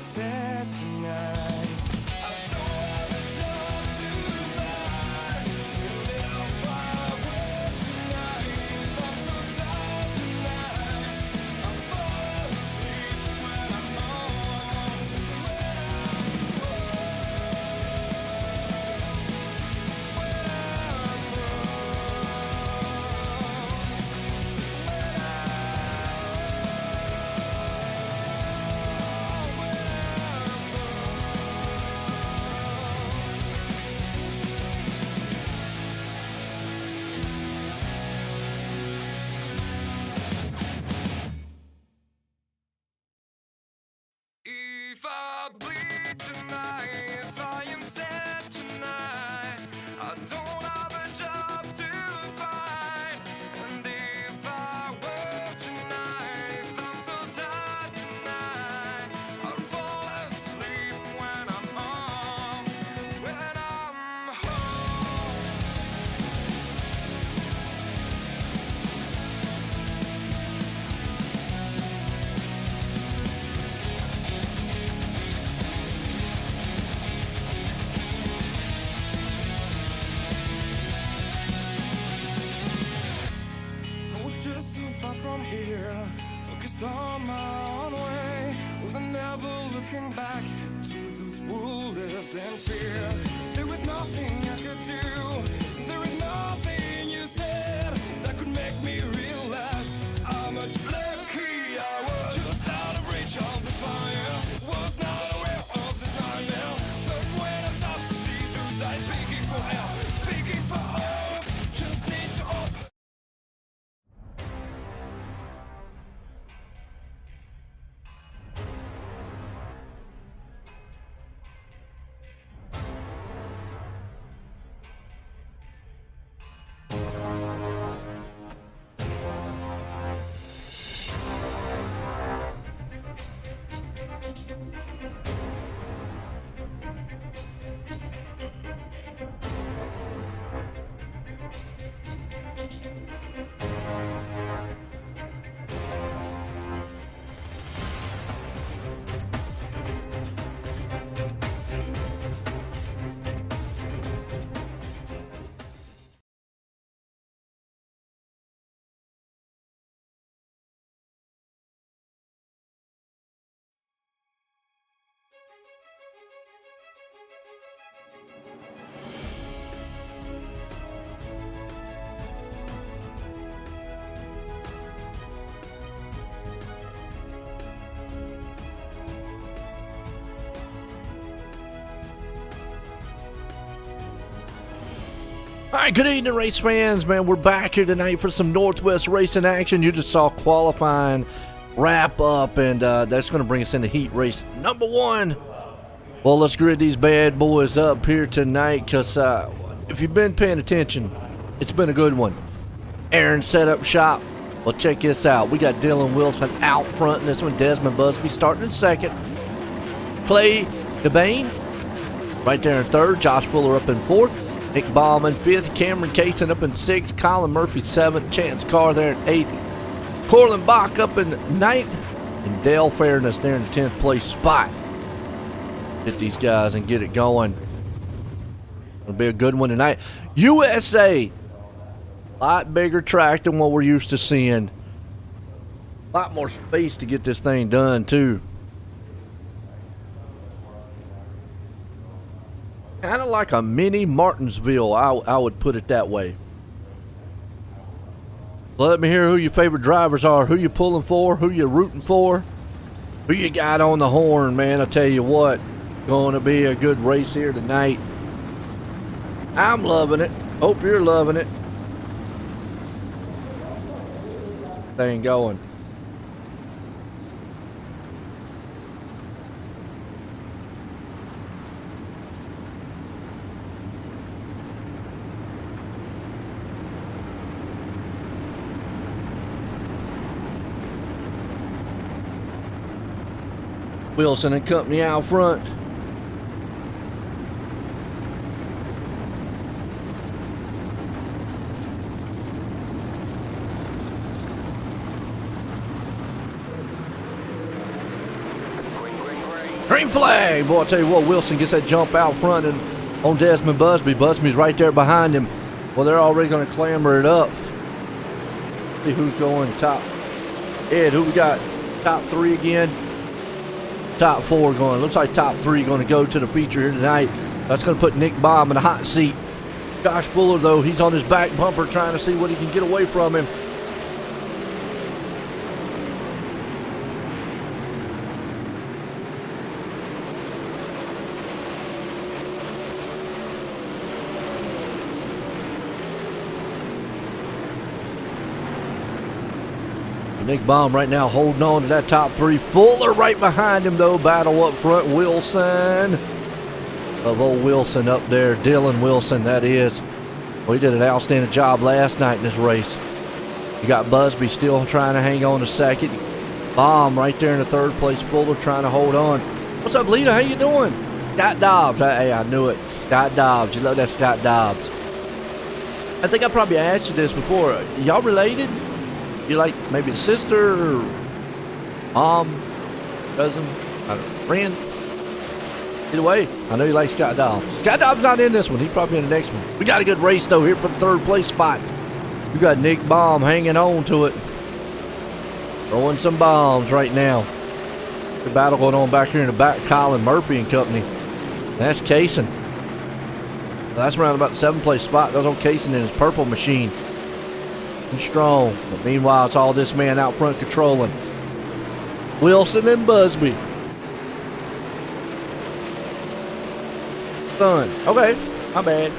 said tonight. I don't have a job to find. Live far away tonight. I'm so tired tonight. I fall asleep when I'm home. If I bleed tonight, if I am sad tonight, I don't have a job to find. And if I work tonight, if I'm so tired tonight, I'll fall asleep when I'm home. When I'm home. I was just so far from here, focused on my own way, with never looking back to those who lived in fear. There was nothing I could do, there was nothing you said that could make me realize how much lucky I was. Just out of reach of the fire, was not aware of this nightmare. But when I stopped to see through sight, begging for help, begging for hope, just need to open. All right, good evening, race fans, man. We're back here tonight for some Northwest racing action. You just saw qualifying wrap up, and that's going to bring us into heat race number 1. Well, let's grid these bad boys up here tonight, because if you've been paying attention, it's been a good one. Aaron set up shop. Well, check this out. We got Dylan Wilson out front in this one. Desmond Busby starting in second. Clay DeBain right there in third. Josh Fuller up in fourth. Nick Ballman, 5th. Cameron Kaysen up in 6th. Colin Murphy, 7th. Chance Carr there in 8th. Corlin Bach up in 9th. And Dale Fairness there in the 10th place spot. Get these guys and get it going. It'll be a good one tonight. USA. A lot bigger track than what we're used to seeing. A lot more space to get this thing done, too. Kind of like a mini Martinsville, I would put it that way. Let me hear who your favorite drivers are, who you pulling for, who you rooting for, who you got on the horn, man. I tell you what, going to be a good race here tonight. I'm loving it. Hope you're loving it. Thing going. Wilson and company out front. Green flag. Boy, I tell you what, Wilson gets that jump out front and on Desmond Busby. Busby's right there behind him. Well, they're already going to clamber it up. See who's going top. Ed, who we got? Top 3 again. Top 4 going. Looks like top 3 going to go to the feature here tonight. That's going to put Nick Baum in the hot seat. Josh Fuller, though, he's on his back bumper trying to see what he can get away from him. Nick Baum right now holding on to that top 3. Fuller right behind him, though. Battle up front. Wilson. Of old Wilson up there. Dylan Wilson, that is. Well, he did an outstanding job last night in this race. You got Busby still trying to hang on to second. Baum right there in the 3rd place. Fuller trying to hold on. What's up, Lita? How you doing? Scott Dobbs. Hey, I knew it. Scott Dobbs. You love that Scott Dobbs. I think I probably asked you this before. Y'all related? You like maybe the sister or mom, cousin, friend? Either way, I know you like Scott Dobbs. Scott Dobbs not in this one. He's probably in the next one. We got a good race, though, here for the 3rd place spot. You got Nick Baum hanging on to it. Throwing some bombs right now. The battle going on back here in the back. Colin Murphy and company. That's Kaysen. That's around about the 7th place spot. That was on Kaysen in his purple machine. And strong. But meanwhile, it's all this man out front controlling. Wilson and Busby. Okay, my bad.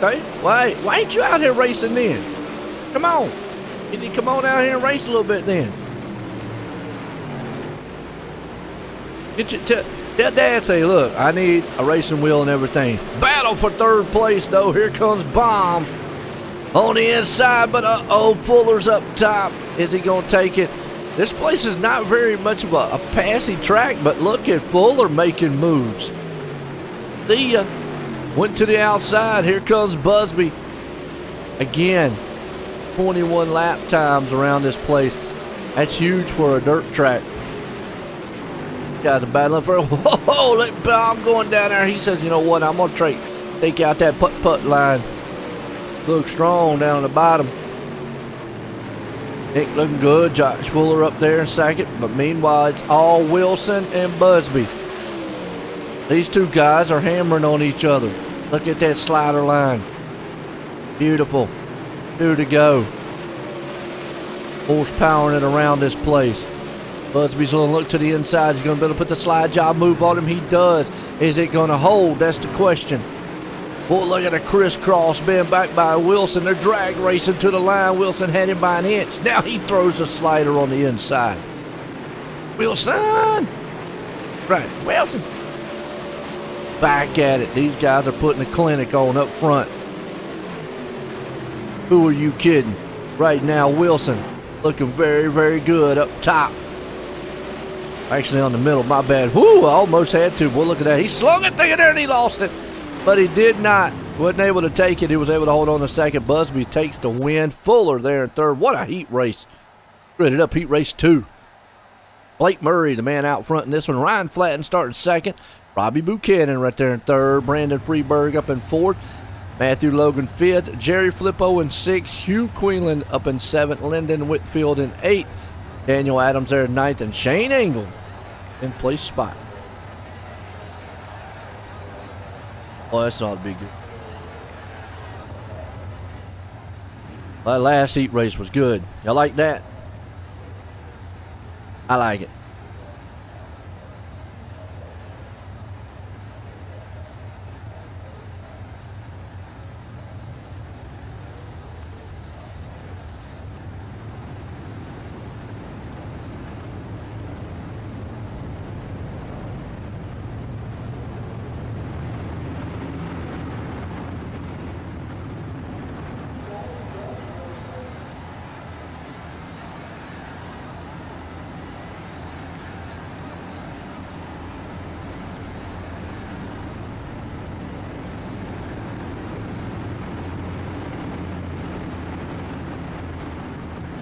Okay, why ain't you out here racing then? Come on. You need to come on out here and race a little bit then. Tell Dad, say, look, I need a racing wheel and everything. Battle for 3rd place, though. Here comes Baum on the inside, but Fuller's up top. Is he going to take it? This place is not very much of a passy track, but look at Fuller making moves. See ya. Went to the outside. Here comes Busby. Again, 21 lap times around this place. That's huge for a dirt track. Guys are battling for it. Whoa, look, Baum going down there. He says, you know what, I'm going to take out that putt-putt line. Look strong down at the bottom. Nick looking good. Josh Fuller up there in 2nd. But meanwhile, it's all Wilson and Busby. These 2 guys are hammering on each other. Look at that slider line. Beautiful. 2 to go. Horsepowering it around this place. Busby's going to look to the inside. He's going to be able to put the slide job move on him. He does. Is it going to hold? That's the question. Boy, look at a crisscross being back by Wilson. They're drag racing to the line. Wilson had him by an inch. Now he throws a slider on the inside. Wilson! Right, Wilson. Back at it. These guys are putting a clinic on up front. Who are you kidding? Right now, Wilson looking very, very good up top. Actually on the middle, my bad. Whoo, I almost had to. Well, look at that. He slung it there and he lost it. But he did not. Wasn't able to take it. He was able to hold on to 2nd. Busby takes the win. Fuller there in 3rd. What a heat race. Rated up heat race 2. Blake Murray, the man out front in this one. Ryan Flatten starting 2nd. Robbie Buchanan right there in 3rd. Brandon Freeberg up in 4th. Matthew Logan 5th. Jerry Flippo in 6th. Hugh Queenland up in 7th. Lyndon Whitfield in 8th. Daniel Adams there in 9th. And Shane Engel in place spot. Oh, that's not a big deal. That last heat race was good. Y'all like that? I like it.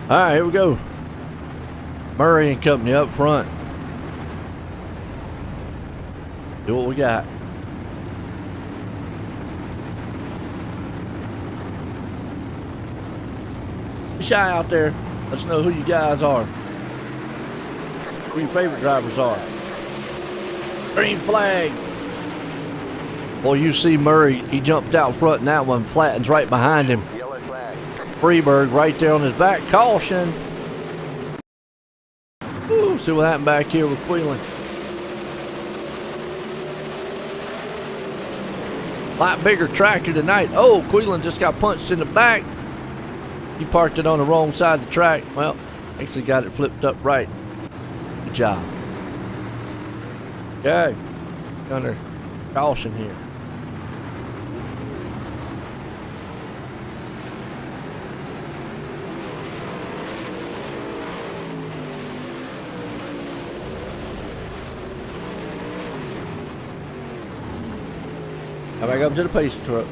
All right, here we go. Murray and company up front. Do what we got. Be shy out there. Let's know who you guys are. Who your favorite drivers are. Green flag. Boy, you see Murray. He jumped out front in that one. Flattens right behind him. Yellow flag. Freeberg right there on his back. Caution. Ooh, see what happened back here with Queelan. Lot bigger tractor tonight. Oh, Queelan just got punched in the back. He parked it on the wrong side of the track. Well, actually got it flipped up right. Good job. Okay. Under caution here. Now back up to the pace truck.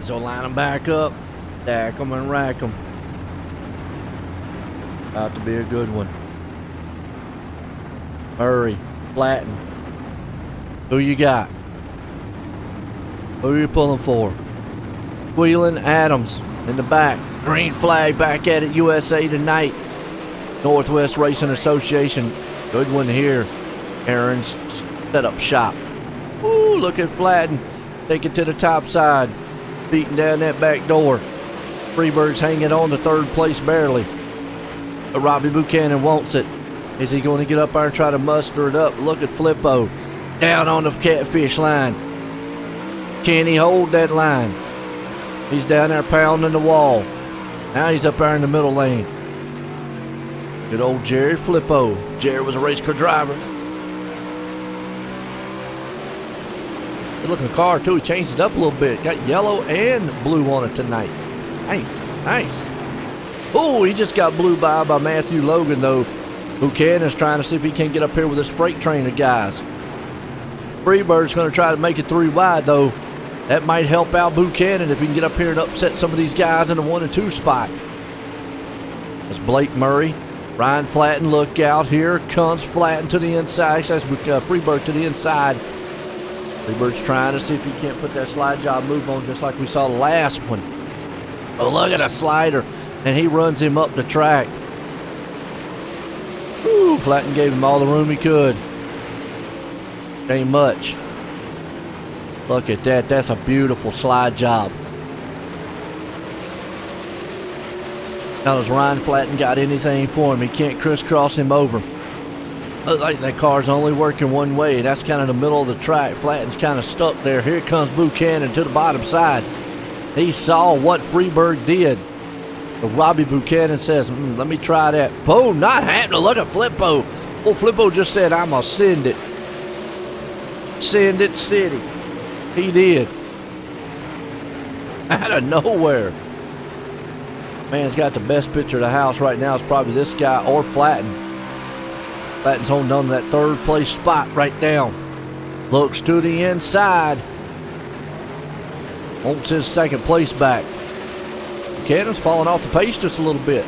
So line them back up, stack them and rack them. About to be a good one. Hurry, flatten. Who you got? Who are you pulling for? Wheeling Adams in the back. Green flag back at it, USA tonight. Northwest Racing Association. Good one here. Aaron's setup shop. Ooh, look at Flatten. Take it to the top side. Beating down that back door. Freeberg's hanging on to third place barely. But Robbie Buchanan wants it. Is he going to get up there and try to muster it up? Look at Flippo. Down on the catfish line. Can he hold that line? He's down there pounding the wall. Now he's up there in the middle lane. Good old Jerry Flippo. Jerry was a race car driver. Good looking car too. He changed it up a little bit. Got yellow and blue on it tonight. Nice, nice. Oh, he just got blew by Matthew Logan though. Buchanan's trying to see if he can get up here with this freight train of guys. Freebird's going to try to make it 3 wide though. That might help out Buchanan if he can get up here and upset some of these guys in the 1 and 2 spot. That's Blake Murray. Ryan Flatten, look out. Here comes Flatten to the inside. That's Freebird to the inside. Freebird's trying to see if he can't put that slide job move on just like we saw the last one. Oh, look at a slider. And he runs him up the track. Woo, Flatten gave him all the room he could. Ain't much. Look at that. That's a beautiful slide job. Now, does Ryan Flatten got anything for him? He can't crisscross him over. Looks like that car's only working one way. That's kind of the middle of the track. Flatten's kind of stuck there. Here comes Buchanan to the bottom side. He saw what Freeberg did. But Robbie Buchanan says, let me try that. Boom, not happening. Look at Flippo. Well, Flippo just said, I'm going to send it. Send it city. He did. Out of nowhere. Man's got the best picture of the house right now. It's probably this guy or Flatten. Flatten's holding on to that third place spot right now. Looks to the inside. Wants his second place back. Buchanan's falling off the pace just a little bit.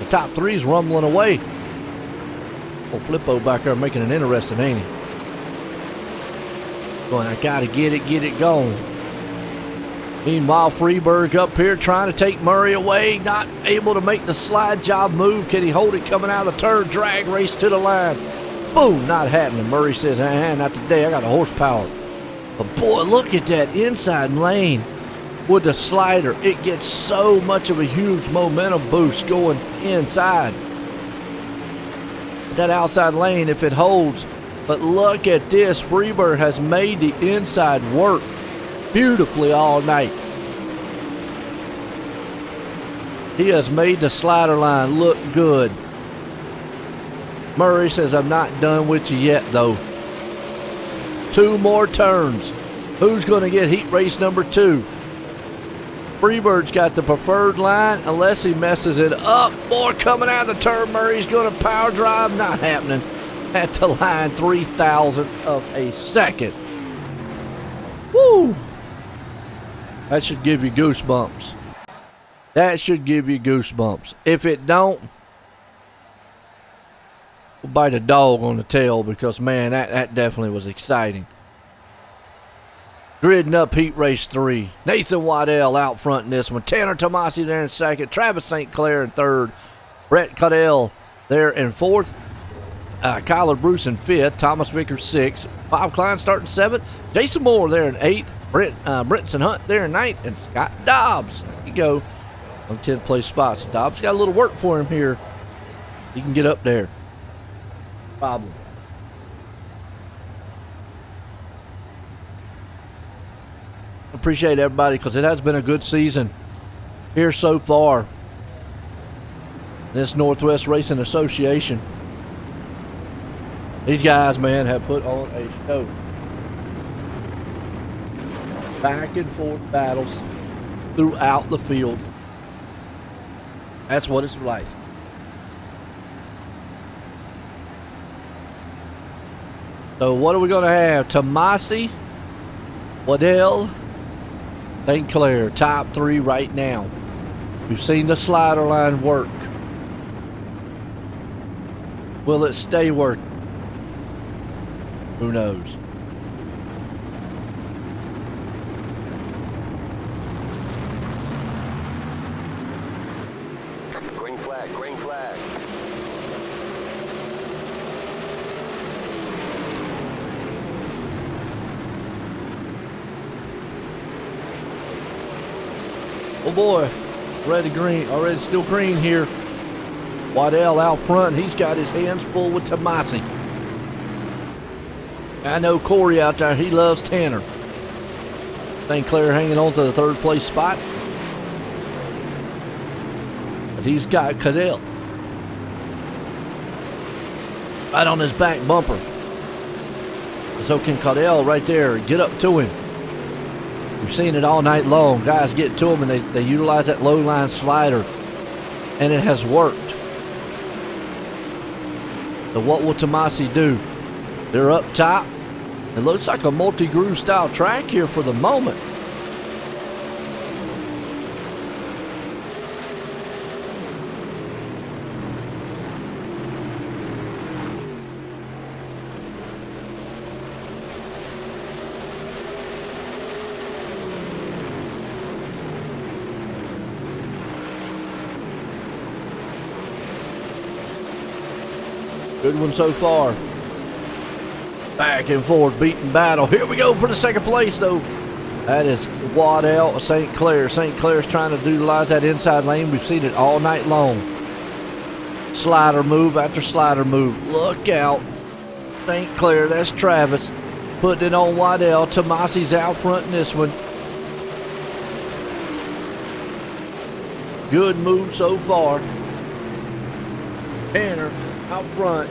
The top 3's rumbling away. Old Flippo back there making it interesting, ain't he? Going, I gotta get it going. Meanwhile, Freeberg up here trying to take Murray away. Not able to make the slide job move. Can he hold it coming out of the turn? Drag race to the line. Boom, not happening. Murray says, not today. I got the horsepower. But boy, look at that inside lane with the slider. It gets so much of a huge momentum boost going inside. That outside lane, if it holds, But look at this. Freebird has made the inside work beautifully all night. He has made the slider line look good. Murray says, I'm not done with you yet, though. 2 more turns. Who's going to get heat race number 2? Freebird's got the preferred line unless he messes it up. More coming out of the turn. Murray's going to power drive. Not happening. At the line, 3,000ths of a second. Woo! That should give you goosebumps. That should give you goosebumps. If it don't, we'll bite a dog on the tail because, man, that definitely was exciting. Gridding up heat race 3. Nathan Waddell out front in this one. Tanner Tomasi there in second. Travis St. Clair in third. Brett Cuddell there in fourth. Kyler Bruce in fifth. Thomas Vickers sixth. Bob Klein starting seventh. Jason Moore there in eighth. Brenton Hunt there in ninth. And Scott Dobbs, there you go, on 10th place spot. So Dobbs got a little work for him here. He can get up there. Problem. Appreciate everybody because it has been a good season here so far. This Northwest Racing Association. These guys, man, have put on a show. Back and forth battles throughout the field. That's what it's like. So what are we going to have? Tomasi, Waddell, St. Clair, top 3 right now. We've seen the slider line work. Will it stay working? Who knows? Green flag, green flag. Oh boy, already still green here. Waddell out front, he's got his hands full with Tomasi. I know Corey out there, he loves Tanner. St. Clair hanging on to the 3rd place spot. But he's got Cuddell right on his back bumper. So can Cuddell right there get up to him. We've seen it all night long. Guys get to him and they utilize that low line slider. And it has worked. So what will Tomasi do? They're up top. It looks like a multi-groove style track here for the moment. Good one so far. Back and forth, beating battle. Here we go for the 2nd place, though. That is Waddell, St. Clair. St. Clair's trying to utilize that inside lane. We've seen it all night long. Slider move after slider move. Look out. St. Clair, that's Travis. Putting it on Waddell. Tomasi's out front in this one. Good move so far. Tanner out front.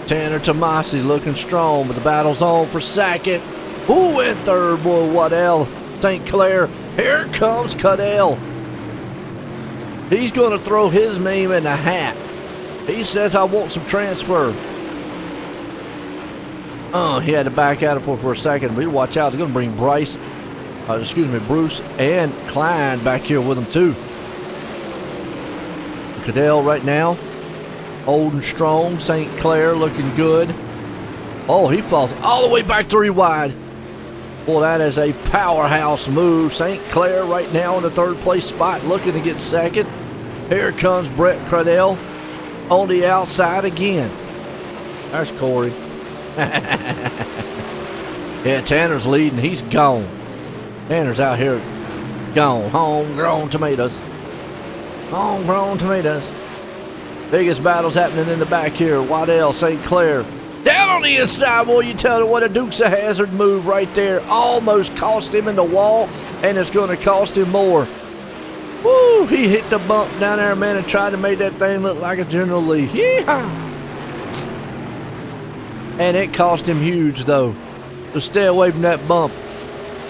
Tanner Tomasi looking strong, but the battle's on for 2nd. Who in 3rd? Boy, Waddell, St. Clair. Here comes Cuddell. He's going to throw his name in the hat. He says, I want some transfer. He had to back out of it for a second. But watch out. They're going to bring Bruce and Klein back here with them, too. Cuddell right now. Old and strong. St. Clair looking good. Oh, he falls all the way back 3 wide. Boy, that is a powerhouse move. St. Clair right now in the 3rd place spot, looking to get 2nd. Here comes Brett Cuddell on the outside again. There's Corey. Yeah, Tanner's leading. He's gone. Tanner's out here gone. Homegrown tomatoes. Homegrown tomatoes. Biggest battles happening in the back here. Waddell, St. Clair. Down on the inside, boy, you tell her what a Dukes of Hazzard move right there. Almost cost him in the wall, and it's going to cost him more. Woo, he hit the bump down there, man, and tried to make that thing look like a General Lee. Yeehaw! And it cost him huge, though. So stay away from that bump.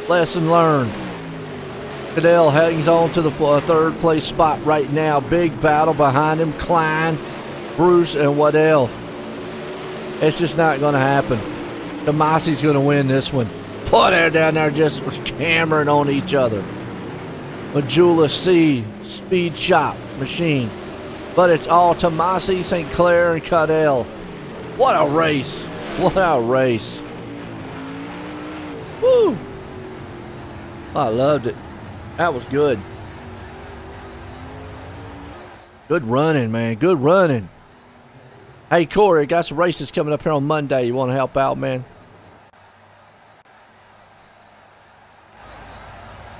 Lesson learned. Cadell hangs on to the third place spot right now. Big battle behind him. Klein, Bruce, and Waddell. It's just not going to happen. Tomasi's going to win this one. Boy, they're down there just hammering on each other. Majula C, Speed Shop, Machine. But it's all Tomasi, St. Clair, and Cadell. What a race. What a race. Woo. I loved it. That was good. Good running, man. Good running. Hey, Corey, got some races coming up here on Monday. You want to help out, man?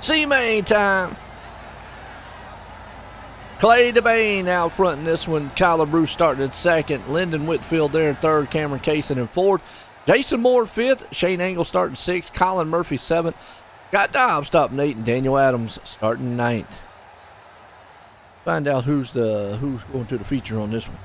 C-Main time. Clay DeBain out front in this one. Kyler Bruce starting in second. Lyndon Whitfield there in third. Cameron Kaysen in fourth. Jason Moore fifth. Shane Angle starting sixth. Colin Murphy seventh. Got Dobbs stopping 8 and Daniel Adams starting 9th. Find out who's going to the feature on this one.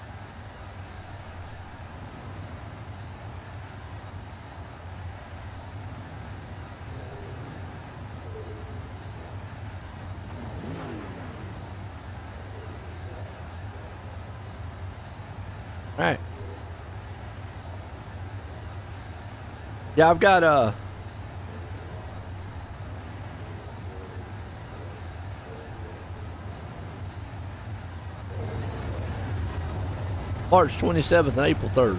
All right. Yeah, I've got March 27th and April 3rd.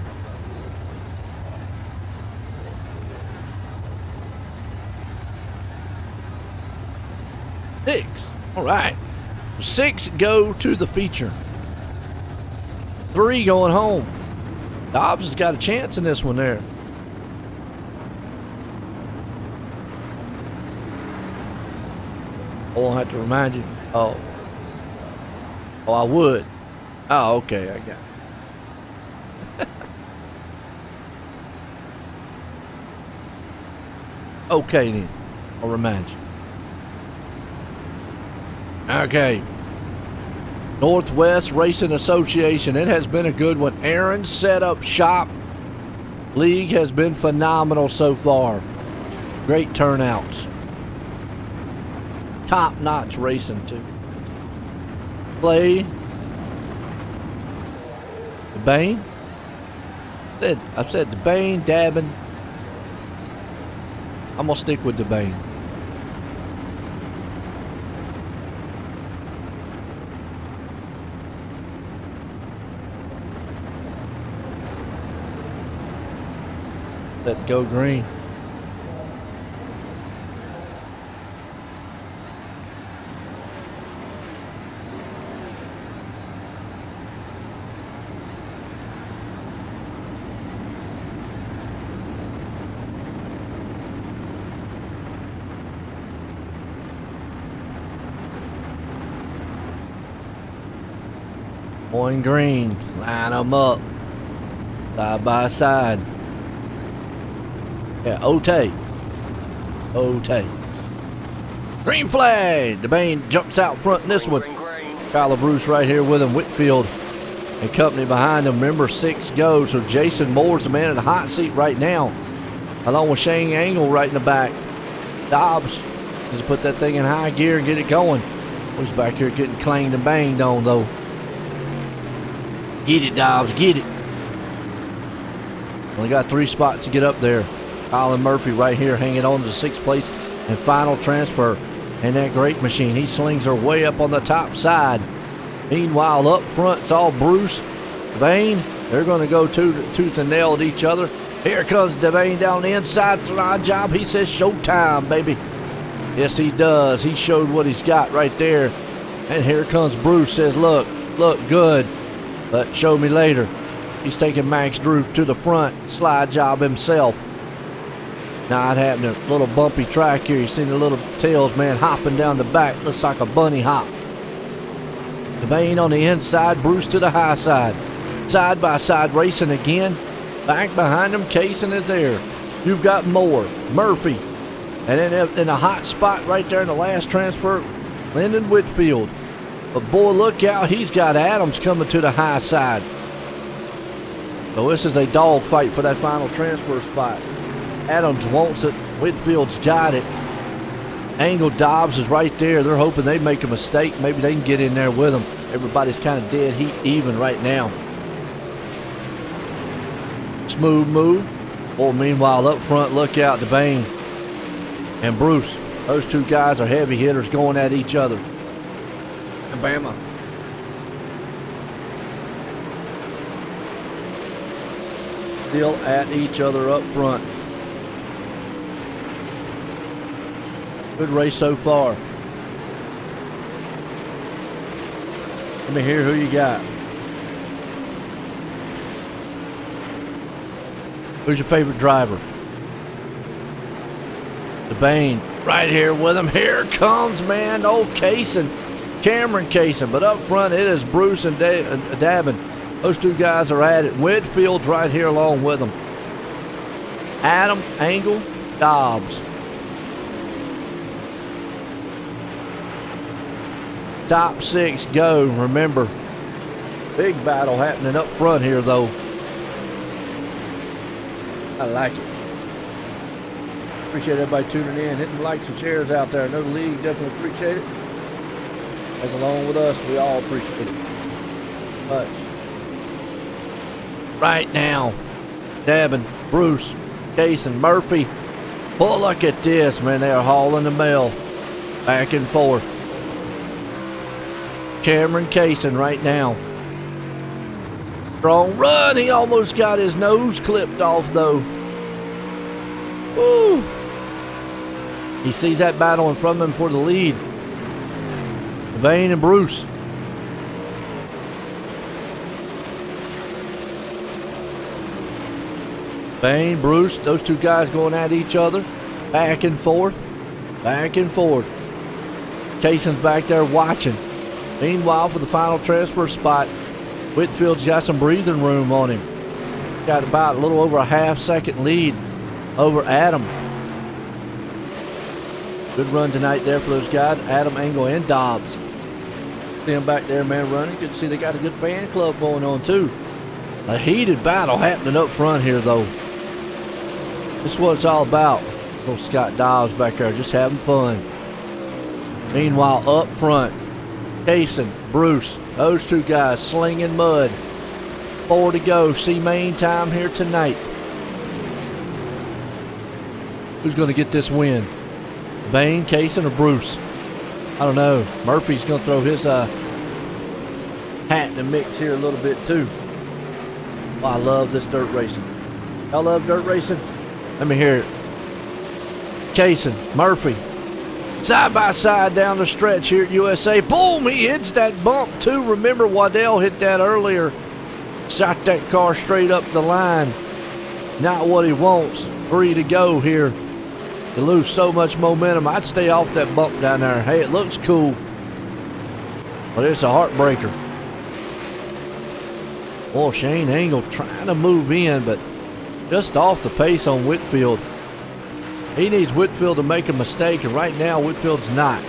Six. All right. 6 go to the feature. 3 going home. Dobbs has got a chance in this one there. I won't have to remind you. Oh, I would. Oh, okay. I got it. Okay, then. I'll remind you. Okay. Northwest Racing Association. It has been a good one. Aaron's Setup Shop League has been phenomenal so far. Great turnouts. Top-notch racing, too. Clay. DeBain. I said DeBain, Dabin. I'm going to stick with DeBain. Let go green. Going green. Line them up. Side by side. Yeah, Otay. Green flag. DeBain jumps out front in this one. Kyler Bruce right here with him. Whitfield and company behind him. Remember, 6 goes. So Jason Moore's the man in the hot seat right now. Along with Shane Angle right in the back. Dobbs just put that thing in high gear and get it going. He's back here getting clanged and banged on, though. Get it, Dobbs. Get it. Only got 3 spots to get up there. Colin Murphy right here hanging on to the 6th place and final transfer. And that great machine, he slings her way up on the top side. Meanwhile, up front, it's all Bruce, DeBain. They're going to go tooth and nail at each other. Here comes DeBain down the inside. Slide job. He says, showtime, baby. Yes, he does. He showed what he's got right there. And here comes Bruce. Says, look good, but show me later. He's taking Max Drew to the front. Slide job himself. Not happening. Little bumpy track here. You see the little tails, man, hopping down the back. Looks like a bunny hop. Devane on the inside, Bruce to the high side. Side by side racing again. Back behind him, Kaysen is there. You've got Moore, Murphy, and then in a hot spot right there in the last transfer, Lyndon Whitfield. But boy, look out, he's got Adams coming to the high side. So this is a dog fight for that final transfer spot. Adams wants it, Whitfield's got it. Angle Dobbs is right there. They're hoping they make a mistake. Maybe they can get in there with them. Everybody's kind of dead heat even right now. Smooth move. Or meanwhile, up front, look out, Devane and Bruce. Those two guys are heavy hitters going at each other. Alabama. Still at each other up front. Good race so far. Let me hear who you got. Who's your favorite driver? Devane right here with him. Here comes, man, old Kaysen. Cameron Kaysen. But up front, it is Bruce and Dabin. Those two guys are at it. Whitfield's right here along with them. Adam, Angle, Dobbs. Top six go. Remember, big battle happening up front here, though. I like it. Appreciate everybody tuning in, hitting the likes and shares out there. I know the league definitely appreciate it. As along with us, we all appreciate it much. Right now, Devin, Bruce, Kaysen, Murphy. Boy, look at this, man. They are hauling the mail back and forth. Cameron Kaysen right now. Strong run. He almost got his nose clipped off, though. Woo. He sees that battle in front of him for the lead. Devane and Bruce. Devane, Bruce, those two guys going at each other. Back and forth. Back and forth. Kaysen's back there watching. Meanwhile, for the final transfer spot, Whitfield's got some breathing room on him. Got about a little over a half-second lead over Adam. Good run tonight there for those guys, Adam, Angle, and Dobbs. See them back there, man, running. Good to see they got a good fan club going on, too. A heated battle happening up front here, though. This is what it's all about. Little Scott Dobbs back there just having fun. Meanwhile, up front, Kaysen, Bruce, those two guys slinging mud. 4 to go. See main time here tonight. Who's going to get this win? Devane, Kaysen, or Bruce? I don't know. Murphy's going to throw his hat in the mix here a little bit too. Oh, I love this dirt racing. I love dirt racing. Let me hear it. Kaysen, Murphy. Side by side down the stretch here at USA. Boom! He hits that bump too. Remember, Waddell hit that earlier. Shot that car straight up the line. Not what he wants. 3 to go here. To lose so much momentum, I'd stay off that bump down there. Hey, it looks cool, but it's a heartbreaker. Oh, Shane Angle trying to move in, but just off the pace on Whitfield. He needs Whitfield to make a mistake, and right now Whitfield's not.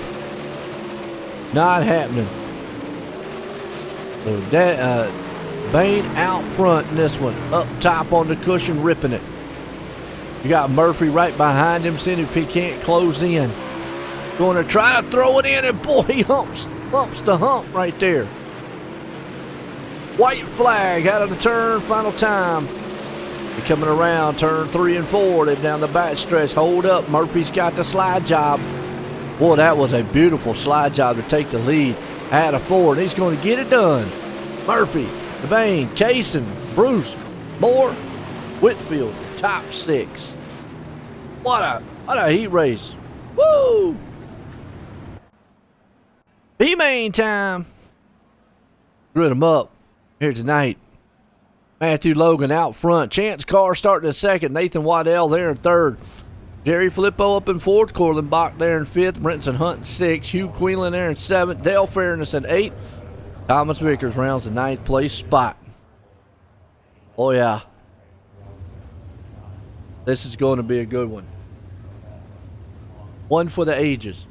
Not happening. So Bain out front in this one. Up top on the cushion, ripping it. You got Murphy right behind him, seeing if he can't close in. Going to try to throw it in, and boy, he humps the hump right there. White flag out of the turn, final time. They're coming around, turn 3 and 4. They're down the back stretch. Hold up, Murphy's got the slide job. Boy, that was a beautiful slide job to take the lead out of 4, and he's going to get it done. Murphy, Devane, Kaysen, Bruce, Moore, Whitfield, top 6. What a heat race. Woo! B-main time. Grid them up here tonight. Matthew Logan out front. Chance Carr starting in second. Nathan Waddell there in third. Jerry Filippo up in 4th, Corlin Bach there in 5th, Brenton Hunt in 6th, Hugh Queenlan there in 7th, Dale Fairness in 8th, Thomas Vickers rounds the 9th place spot. Oh yeah. This is going to be a good one. One for the ages.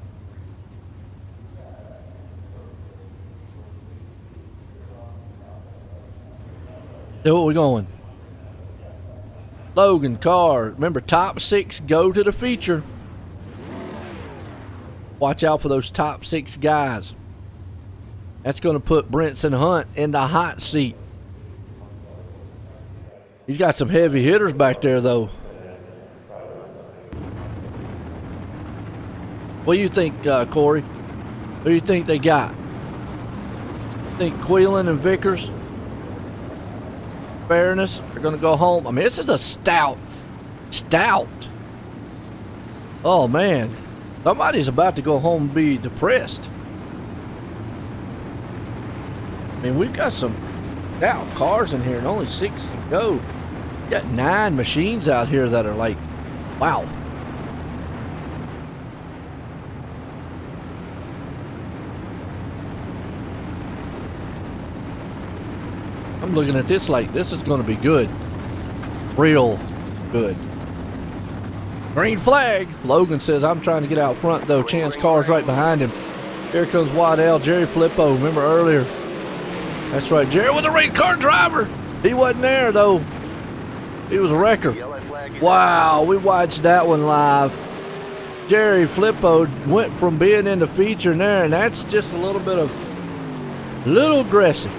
So what we going? Logan, Carr. Remember, top 6 go to the feature. Watch out for those top 6 guys. That's going to put Brenton Hunt in the hot seat. He's got some heavy hitters back there, though. What do you think, Corey? Who do you think they got? Think Queelan and Vickers, Fairness are going to go home? I mean, this is a stout. Oh, man. Somebody's about to go home and be depressed. I mean, we've got some stout cars in here and only 6 to go. We got 9 machines out here that are like, wow. I'm looking at this like this is going to be good. Real good. Green flag. Logan says, I'm trying to get out front, though. Chance Carr's right behind him. Here comes Waddell. Jerry Filippo. Remember earlier? That's right. Jerry was a race car driver. He wasn't there, though. He was a wrecker. Wow, we watched that one live. Jerry Filippo went from being in the feature and there, and that's just a little bit of, little aggressive.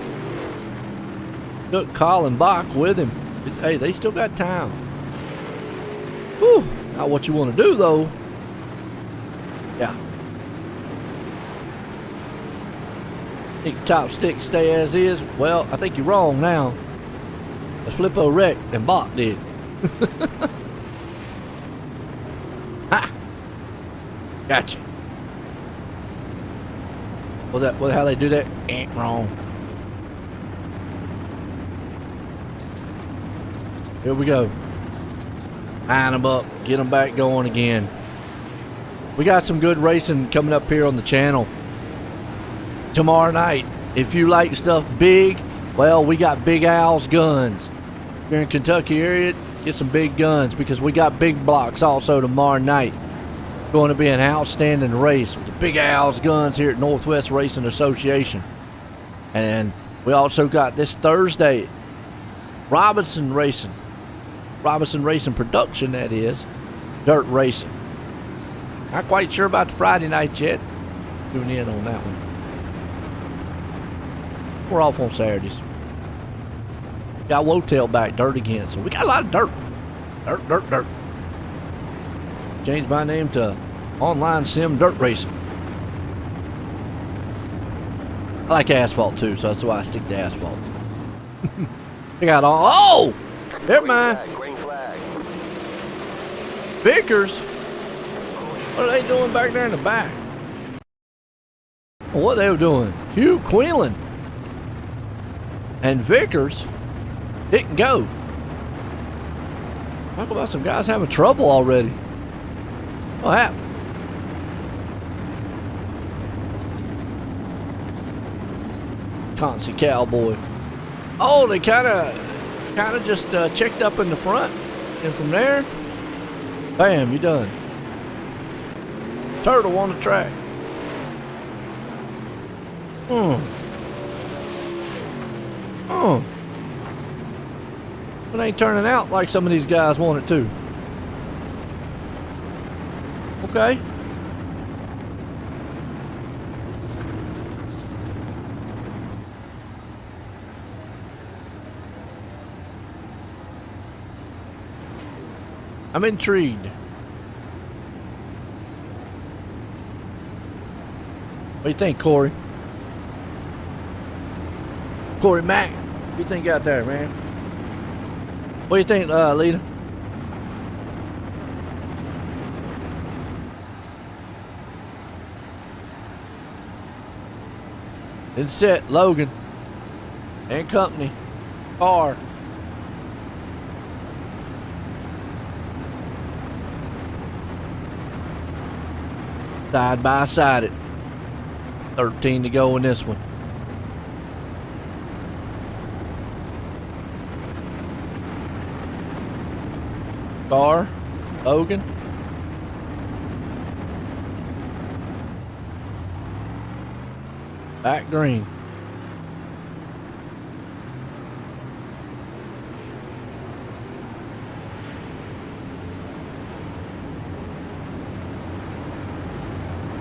Took Colin Bach with him. Hey, they still got time. Whew. Not what you want to do, though. Yeah. Think top stick stay as is? Well, I think you're wrong now. The Filippo wrecked and Bach did. Ha! Gotcha. Was that how they do that? Ain't wrong. Here we go. Line them up. Get them back going again. We got some good racing coming up here on the channel tomorrow night. If you like stuff big, well, we got Big Al's guns. If you're in Kentucky area, get some big guns because we got big blocks also tomorrow night. Going to be an outstanding race with the Big Al's guns here at Northwest Racing Association. And we also got this Thursday, Robinson Racing Production, that is, dirt racing. Not quite sure about the Friday night yet. Tune in on that one. We're off on Saturdays. Got Wotail back, dirt again, so we got a lot of dirt. Dirt. Changed my name to Online Sim Dirt Racing. I like asphalt too, so that's why I stick to asphalt. They got all. Oh! Never mind. Vickers? What are they doing back there in the back? Well, what they were doing? Hugh Queenlan and Vickers didn't go. Talk about some guys having trouble already. What happened? Concy Cowboy. Oh, they kind of just checked up in the front, and from there, bam, you done. Turtle on the track. It ain't turning out like some of these guys want it to. Okay. I'm intrigued. What do you think, Corey? Corey Mack, what do you think out there, man? What do you think, Lita? Then set Logan and company car. Side by side it. 13 to go in this one. Car, Logan. Back green.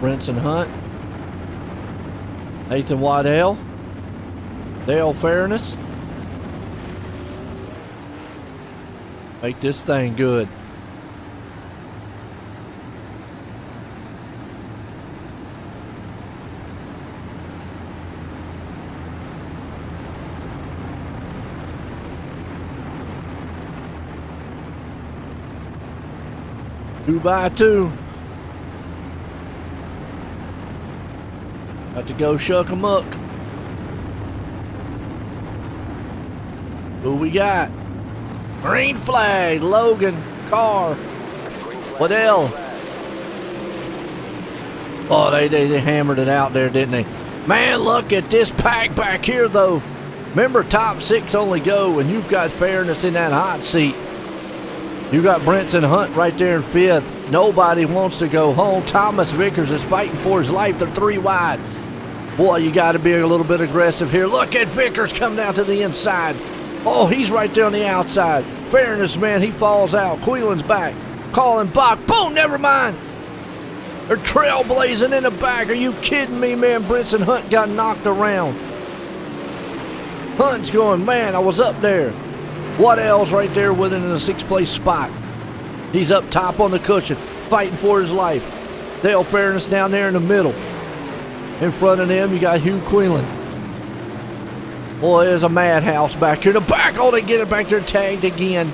Brinson Hunt. Nathan Waddell. Dale Fairness. Make this thing good. Two by two. Got to go shuck 'em up. Who we got? Green flag, Logan, Carr, Waddell. Oh, they hammered it out there, didn't they? Man, look at this pack back here, though. Remember, top 6 only go, and you've got Fairness in that hot seat. You got Brinson Hunt right there in 5th. Nobody wants to go home. Thomas Vickers is fighting for his life. They're 3 wide. Boy, you got to be a little bit aggressive here. Look at Vickers come down to the inside. Oh, he's right there on the outside. Fairness, man, he falls out. Queelan's back. Calling Bach. Boom, never mind. They're trailblazing in the back. Are you kidding me, man? Brinson Hunt got knocked around. Hunt's going, man, I was up there. Waddell's right there with him in the 6th place spot. He's up top on the cushion, fighting for his life. Dale Fairness down there in the middle. In front of them, you got Hugh Quinlan. Boy, there's a madhouse back here. The back, oh, they get it back there, tagged again.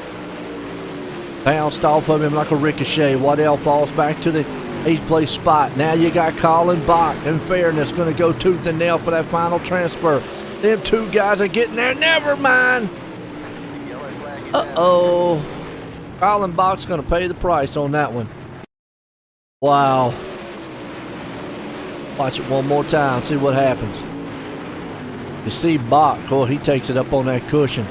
Bounced off of him like a ricochet. Waddell falls back to the 8th place spot. Now you got Colin Bach and Fairness going to go tooth and nail for that final transfer. Them 2 guys are getting there. Never mind. Uh-oh. Colin Bach's going to pay the price on that one. Wow. Watch it one more time, see what happens. You see Bach, oh, he takes it up on that cushion.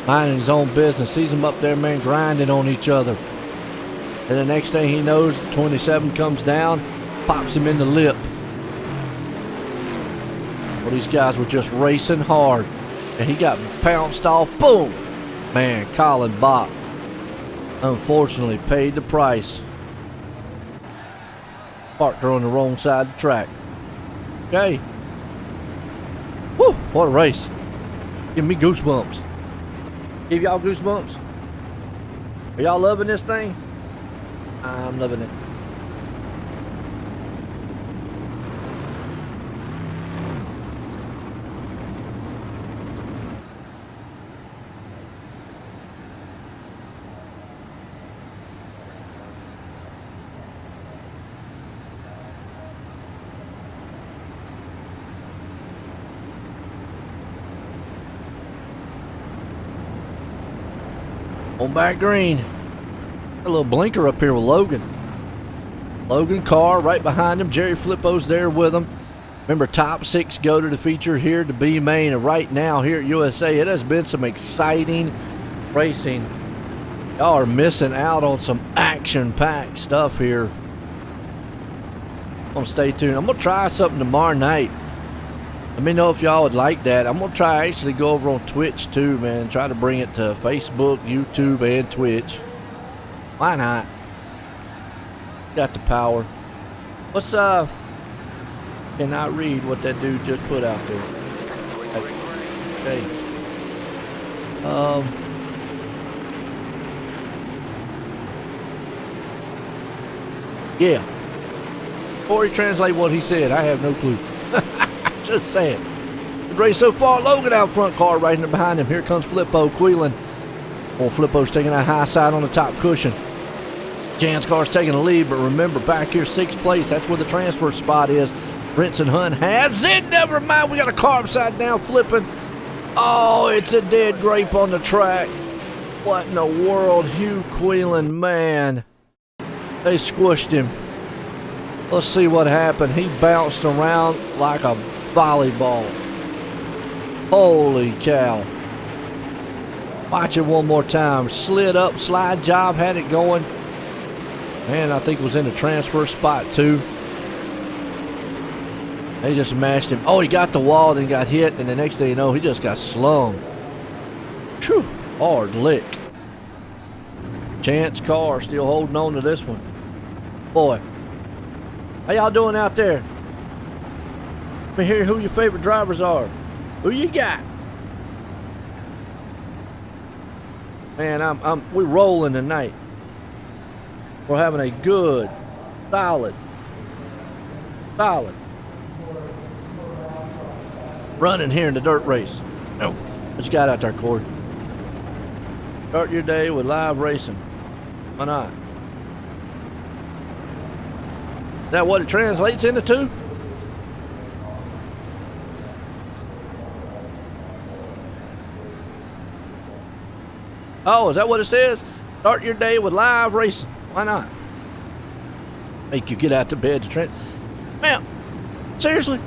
Minding his own business. Sees him up there, man, grinding on each other. And the next thing he knows, 27 comes down, pops him in the lip. Well, these guys were just racing hard. And he got pounced off. Boom! Man, Colin Bach unfortunately paid the price. Parked her on the wrong side of the track. Okay. Woo! What a race. Give me goosebumps. Give y'all goosebumps? Are y'all loving this thing? I'm loving it. On back green. A little blinker up here with Logan. Logan Carr right behind him. Jerry Flippo's there with him. Remember, top 6 go to the feature here to B main. And right now here at USA, it has been some exciting racing. Y'all are missing out on some action-packed stuff here. I'm going to stay tuned. I'm going to try something tomorrow night. Let me know if y'all would like that. I'm going to try actually go over on Twitch too, man. Try to bring it to Facebook, YouTube, and Twitch. Why not? Got the power. What's, cannot read what that dude just put out there. Okay. Yeah. Corey, translate what he said. I have no clue. Just saying. Good race so far. Logan out front, Carr right in behind him. Here comes Flippo, Queelan. Well, Flippo's taking that high side on the top cushion. Jan's car's taking the lead, but remember, back here, 6th place. That's where the transfer spot is. Brinson Hunt has it. Never mind. We got a car upside down flipping. Oh, it's a dead grape on the track. What in the world? Hugh Queelan, man. They squished him. Let's see what happened. He bounced around like a volleyball. Holy cow. Watch it one more time. Slid up, slide job, had it going. Man, I think it was in the transfer spot too. They just mashed him. Oh, he got the wall, then got hit, and the next thing you know, he just got slung. Whew, hard lick. Chance Carr still holding on to this one. Boy, how y'all doing out there? Let me hear who your favorite drivers are. Who you got? Man, we're rolling tonight. We're having a good, solid running here in the dirt race. Oh, what you got out there, Corey? Start your day with live racing. Why not? Is that what it translates into too? Oh, is that what it says? Start your day with live racing. Why not? Make you get out to bed to train. Man, seriously?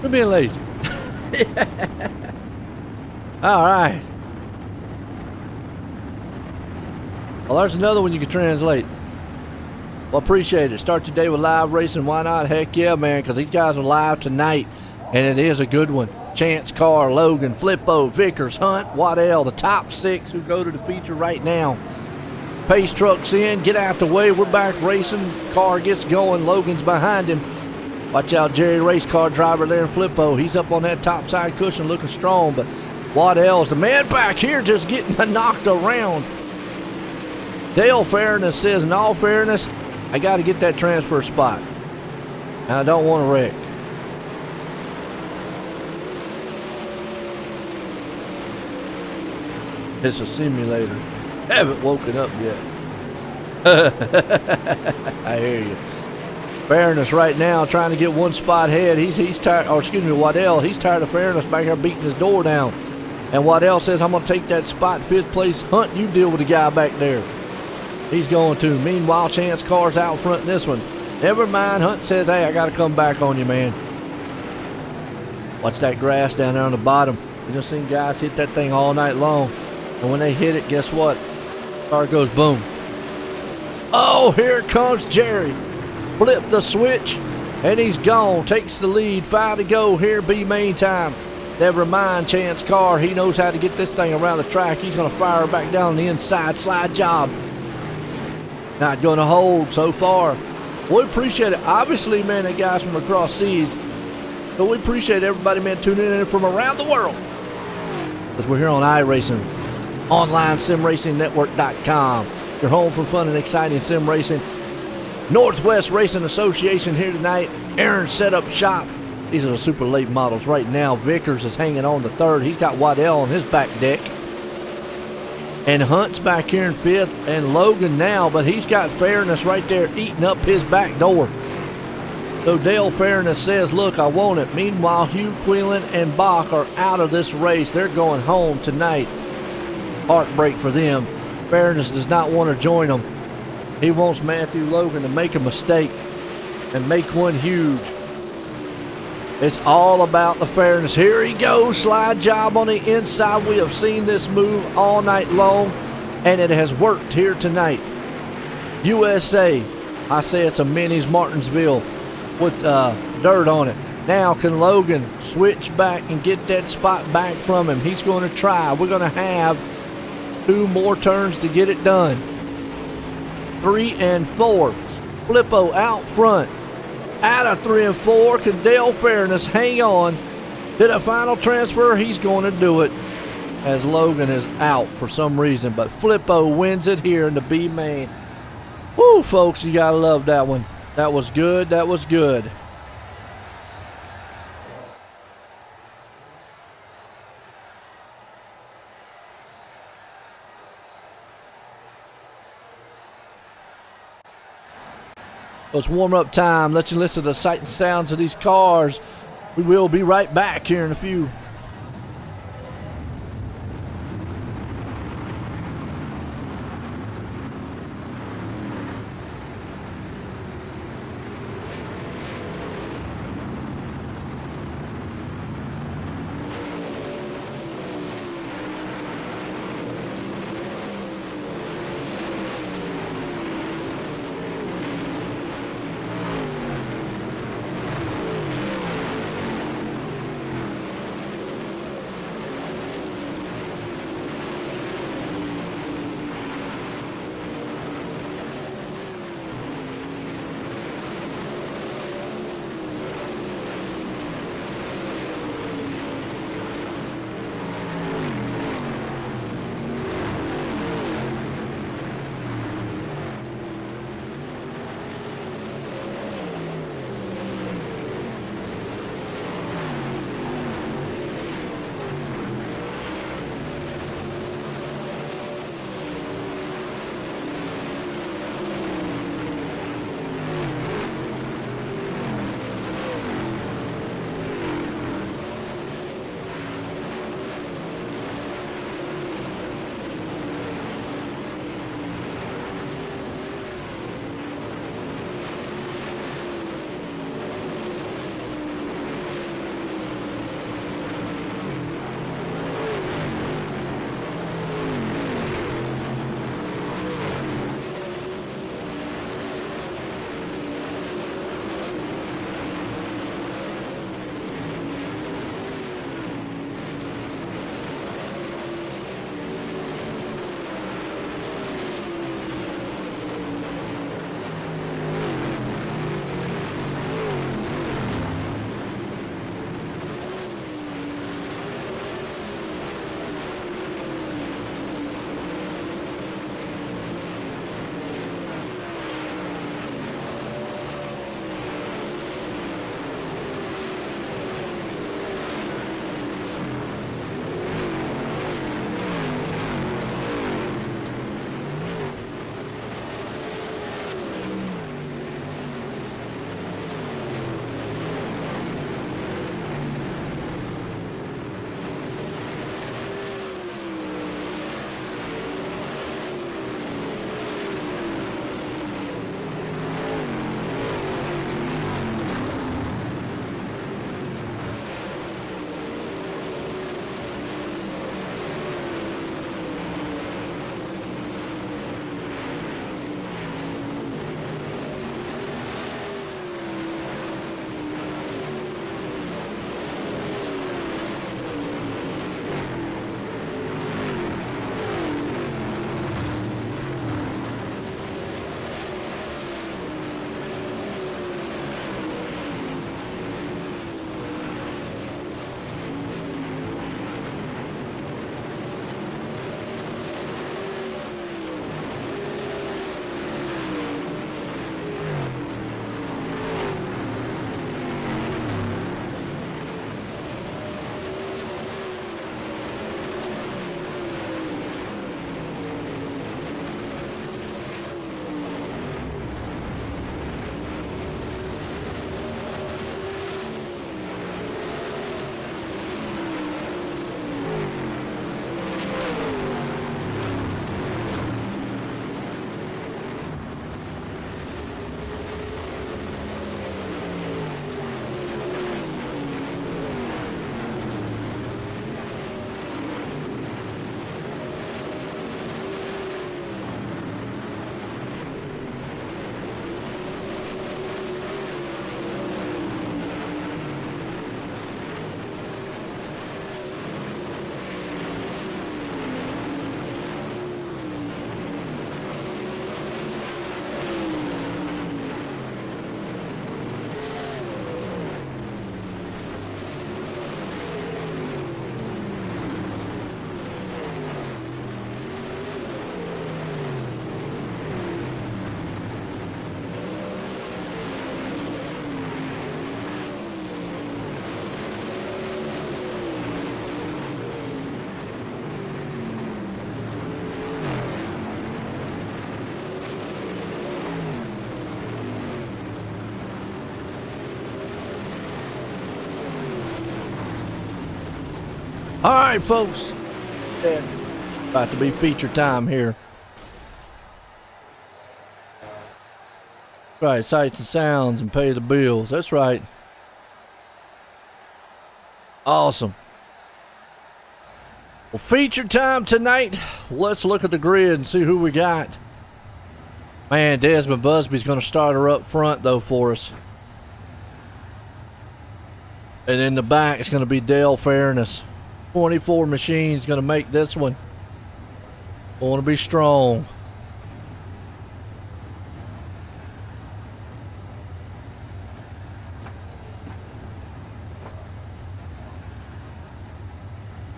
We're being lazy. All right. Well, there's another one you can translate. Well, appreciate it. Start your day with live racing. Why not? Heck yeah, man, because these guys are live tonight, and it is a good one. Chance Carr, Logan, Flippo, Vickers, Hunt, Waddell, the top 6 who go to the feature right now. Pace trucks in, get out the way. We're back racing. Carr gets going. Logan's behind him. Watch out, Jerry, race car driver there in Flippo. He's up on that top side cushion looking strong, but Waddell's the man back here just getting knocked around. Dale Fairness says, in all fairness, I got to get that transfer spot. And I don't want to wreck. It's a simulator. Haven't woken up yet. I hear you. Fairness right now trying to get one spot ahead. He's tired, or excuse me, Waddell. He's tired of Fairness back there beating his door down. And Waddell says, I'm going to take that spot, 5th place. Hunt, you deal with the guy back there. He's going to. Meanwhile, Chance Carr's out front in this one. Never mind. Hunt says, hey, I got to come back on you, man. Watch that grass down there on the bottom. We've just seen guys hit that thing all night long. And when they hit it, guess what? Car goes boom. Oh, here comes Jerry. Flip the switch, and he's gone. Takes the lead. 5 to go here, B main time. Never mind, Chance Carr. He knows how to get this thing around the track. He's going to fire back down the inside. Slide job. Not going to hold so far. We appreciate it. Obviously, man, the guys from across seas. But we appreciate everybody, man, tuning in from around the world. Because we're here on iRacing. Online SimRacingNetwork.com. Your home for fun and exciting sim racing. Northwest Racing Association here tonight. Aaron's Setup Shop. These are the super late models right now. Vickers is hanging on the 3rd. He's got Waddell on his back deck. And Hunt's back here in 5th. And Logan now, but he's got Fairness right there eating up his back door. So Dale Fairness says, look, I want it. Meanwhile, Hugh Quinlan and Bach are out of this race. They're going home tonight. Heartbreak for them. Fairness does not want to join them. He wants Matthew Logan to make a mistake and make one huge. It's all about the Fairness. Here he goes. Slide job on the inside. We have seen this move all night long, and it has worked here tonight. USA. I say it's a Minnie's Martinsville with dirt on it. Now can Logan switch back and get that spot back from him? He's going to try. We're going to have 2 more turns to get it done. 3 and 4. Flippo out front. Out of 3 and 4, can Dale Fairness hang on to the final transfer? He's going to do it as Logan is out for some reason. But Flippo wins it here in the B main. Woo, folks, you got to love that one. That was good. That was good. It's warm-up time. Let's listen to the sight and sounds of these cars. We will be right back here in a few. All right, folks. About to be feature time here. Right, sights and sounds and pay the bills. That's right. Awesome. Well, feature time tonight. Let's look at the grid and see who we got. Man, Desmond Busby's going to start her up front, though, for us. And in the back, it's going to be Dale Fairness. 24 machines going to make this one. Want to be strong.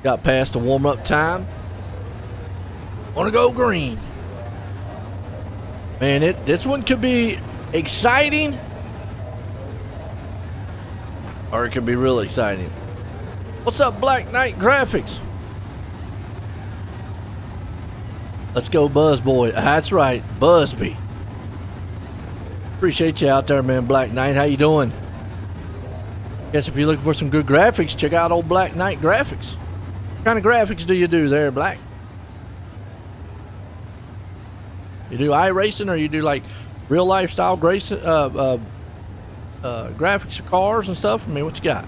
Got past the warm-up time. Want to go green. Man, this one could be exciting, or it could be really exciting. What's up, Black Knight Graphics? Let's go, Buzzboy. That's right, Busby. Appreciate you out there, man, Black Knight. How you doing? Guess if you're looking for some good graphics, check out old Black Knight Graphics. What kind of graphics do you do there, Black? You do iRacing, or you do like real life style graphics of cars and stuff? I mean, what you got?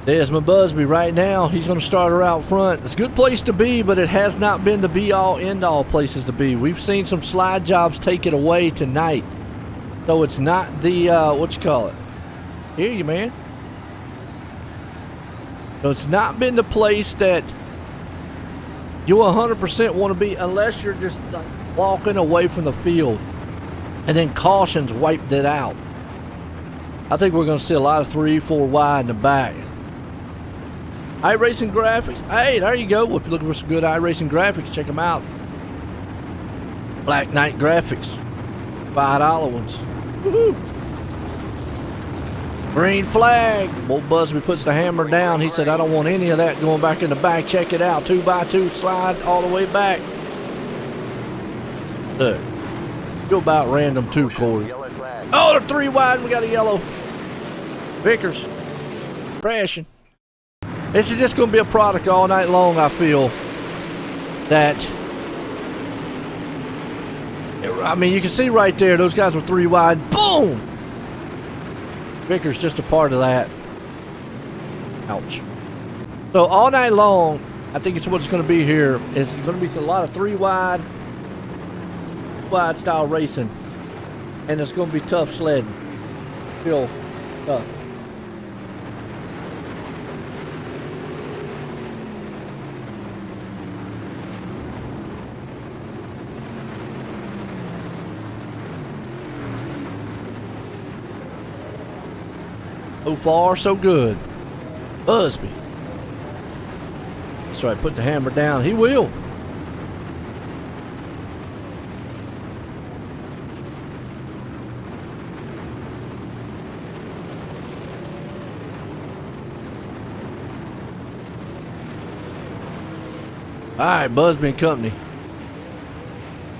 Desmond Busby right now, he's going to start her out front. It's a good place to be, but it has not been the be-all, end-all places to be. We've seen some slide jobs take it away tonight. So it's not the, what you call it? Hear you, man. So it's not been the place that you 100% want to be, unless you're just like walking away from the field and then cautions wiped it out. I think we're going to see a lot of 3-4 wide in the back. iRacing graphics. Hey, there you go. If you're looking for some good iRacing graphics, check them out. Black Knight Graphics. $5 ones. Woohoo! Green flag. Old Busby puts the hammer down. He said, I don't want any of that going back in the back. Check it out. 2x2 slide all the way back. Look. Go about random too, Corey. Oh, they're 3 wide. We got a yellow. Vickers. Crashing. This is just going to be a product all night long, I feel. That, I mean, you can see right there, those guys were 3 wide. Boom! Vickers just a part of that. Ouch. So all night long, I think it's what it's going to be here. It's going to be a lot of 3 wide style racing. And it's going to be tough sledding. Feel tough. So far, so good. Busby. That's right, put the hammer down. He will. All right, Busby and Company.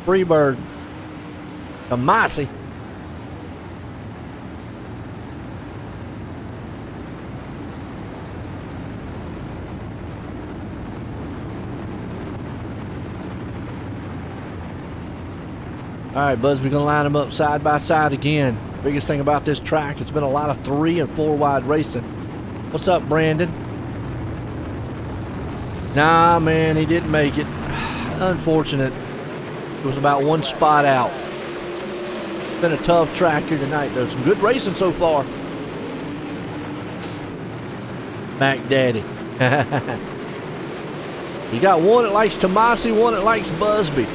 Freebird. Kamasi. All right, Busby gonna line them up side by side again. Biggest thing about this track, it's been a lot of 3 and 4 wide racing. What's up, Brandon? Nah, man, he didn't make it. Unfortunate. It was about 1 spot out. It's been a tough track here tonight, though. Some good racing so far. Mac Daddy. You got one that likes Tomasi, one that likes Busby.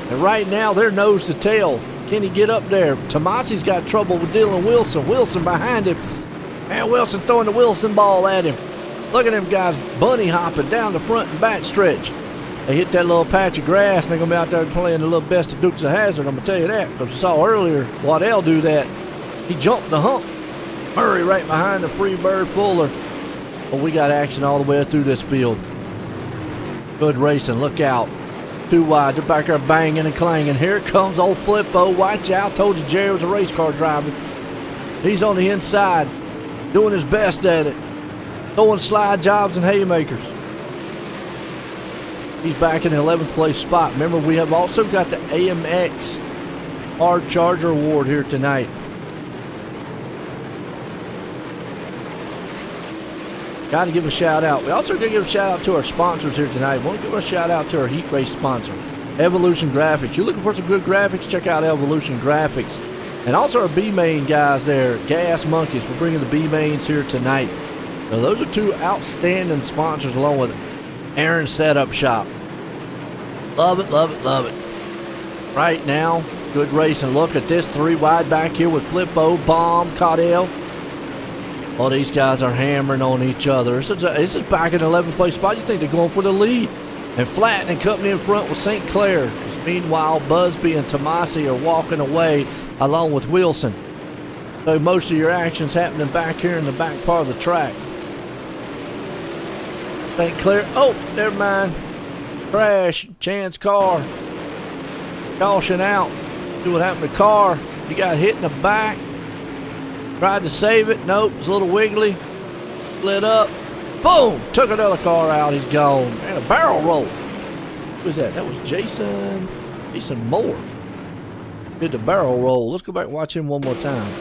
And right now, they're nose to tail. Can he get up there? Tomasi's got trouble with Dylan Wilson. Wilson behind him. Man, Wilson throwing the Wilson ball at him. Look at them guys bunny hopping down the front and back stretch. They hit that little patch of grass, and they're going to be out there playing a little best of Dukes of Hazzard. I'm going to tell you that, because we saw earlier Waddell do that. He jumped the hump. Murray right behind the Freebird Fuller. Well, we got action all the way through this field. Good racing. Look out. 2 wide. They're back there banging and clanging. Here comes old Flippo. Watch out. Told you Jerry was a race car driver. He's on the inside, doing his best at it. throwing slide jobs and haymakers. He's back in the 11th place spot. Remember, we have also got the AMX Hard Charger Award here tonight. Got to give a shout out. We also got to give a shout out to our sponsors here tonight. We want to give a shout out to our heat race sponsor, Evolution Graphics. You're looking for some good graphics? Check out Evolution Graphics. And also our B-Main guys there, Gas Monkeys. We're bringing the B-Mains here tonight. So those are two outstanding sponsors along with Aaron's Setup Shop. Love it, love it, love it. Right now, good racing. Look at this 3 wide back here with Flippo, Bomb, Caudell. Oh, these guys are hammering on each other. This is back in the 11th place spot. You think they're going for the lead. And Flatten and company in front with St. Clair. Meanwhile, Busby and Tomasi are walking away along with Wilson. So most of your action's happening back here in the back part of the track. St. Clair. Oh, never mind. Crash. Chance car. Caution out. See what happened to the car. He got hit in the back. Tried to save it. Nope. It's a little wiggly. Split up. Boom. Took another car out. He's gone. And a barrel roll. Who was that? That was Jason Moore. Did the barrel roll. Let's go back and watch him one more time.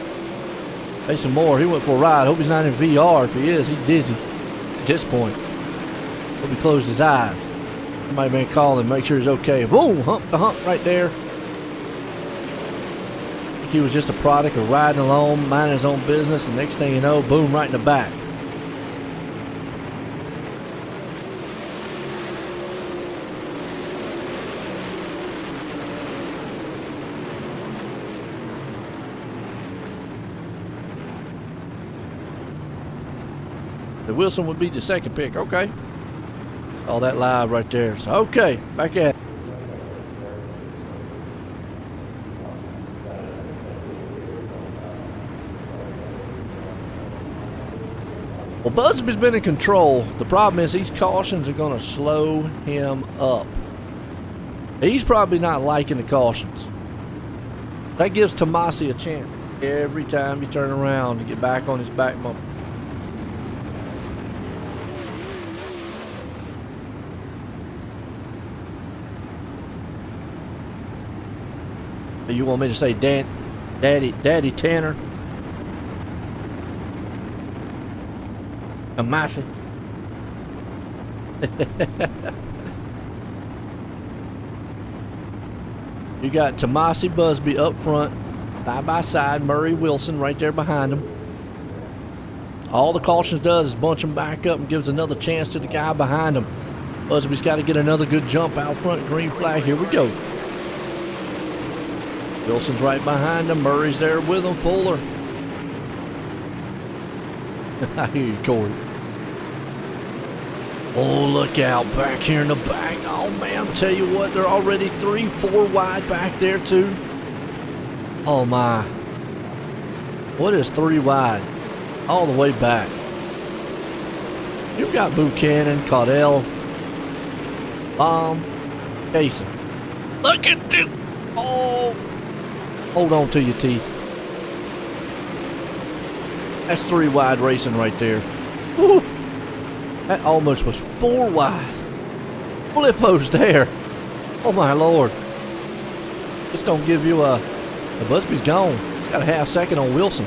Jason Moore. He went for a ride. Hope he's not in VR. If he is, he's dizzy at this point. Hope he closed his eyes. Somebody may call him, make sure he's okay. Boom, hump the hump right there. I think he was just a product of riding along, minding his own business, and next thing you know, boom, right in the back. The Wilson would be the second pick, okay. All that live right there. So, okay, back at it. Well, Busby's been in control. The problem is these cautions are going to slow him up. He's probably not liking the cautions. That gives Tomasi a chance every time you turn around to get back on his back bumper. You want me to say Daddy Tanner? Tomasi. You got Tomasi Busby up front, side by side, Murray Wilson right there behind him. All the cautions does is bunch him back up and gives another chance to the guy behind him. Busby's got to get another good jump out front. Green flag. Here we go. Wilson's right behind him. Murray's there with him. Fuller. I hear you, Corey. Oh, look out. Back here in the back. Oh, man. I'll tell you what. They're already 3-4 wide back there, too. Oh, my. What is 3 wide? All the way back. You've got Buchanan, Caudell, Bomb, Jason. Look at this. Oh. Hold on to your teeth. That's 3 wide racing right there. Woo. That almost was 4 wide. Flippo's there. Oh my Lord. This don't give you a... The Busby's gone. He's got a half second on Wilson.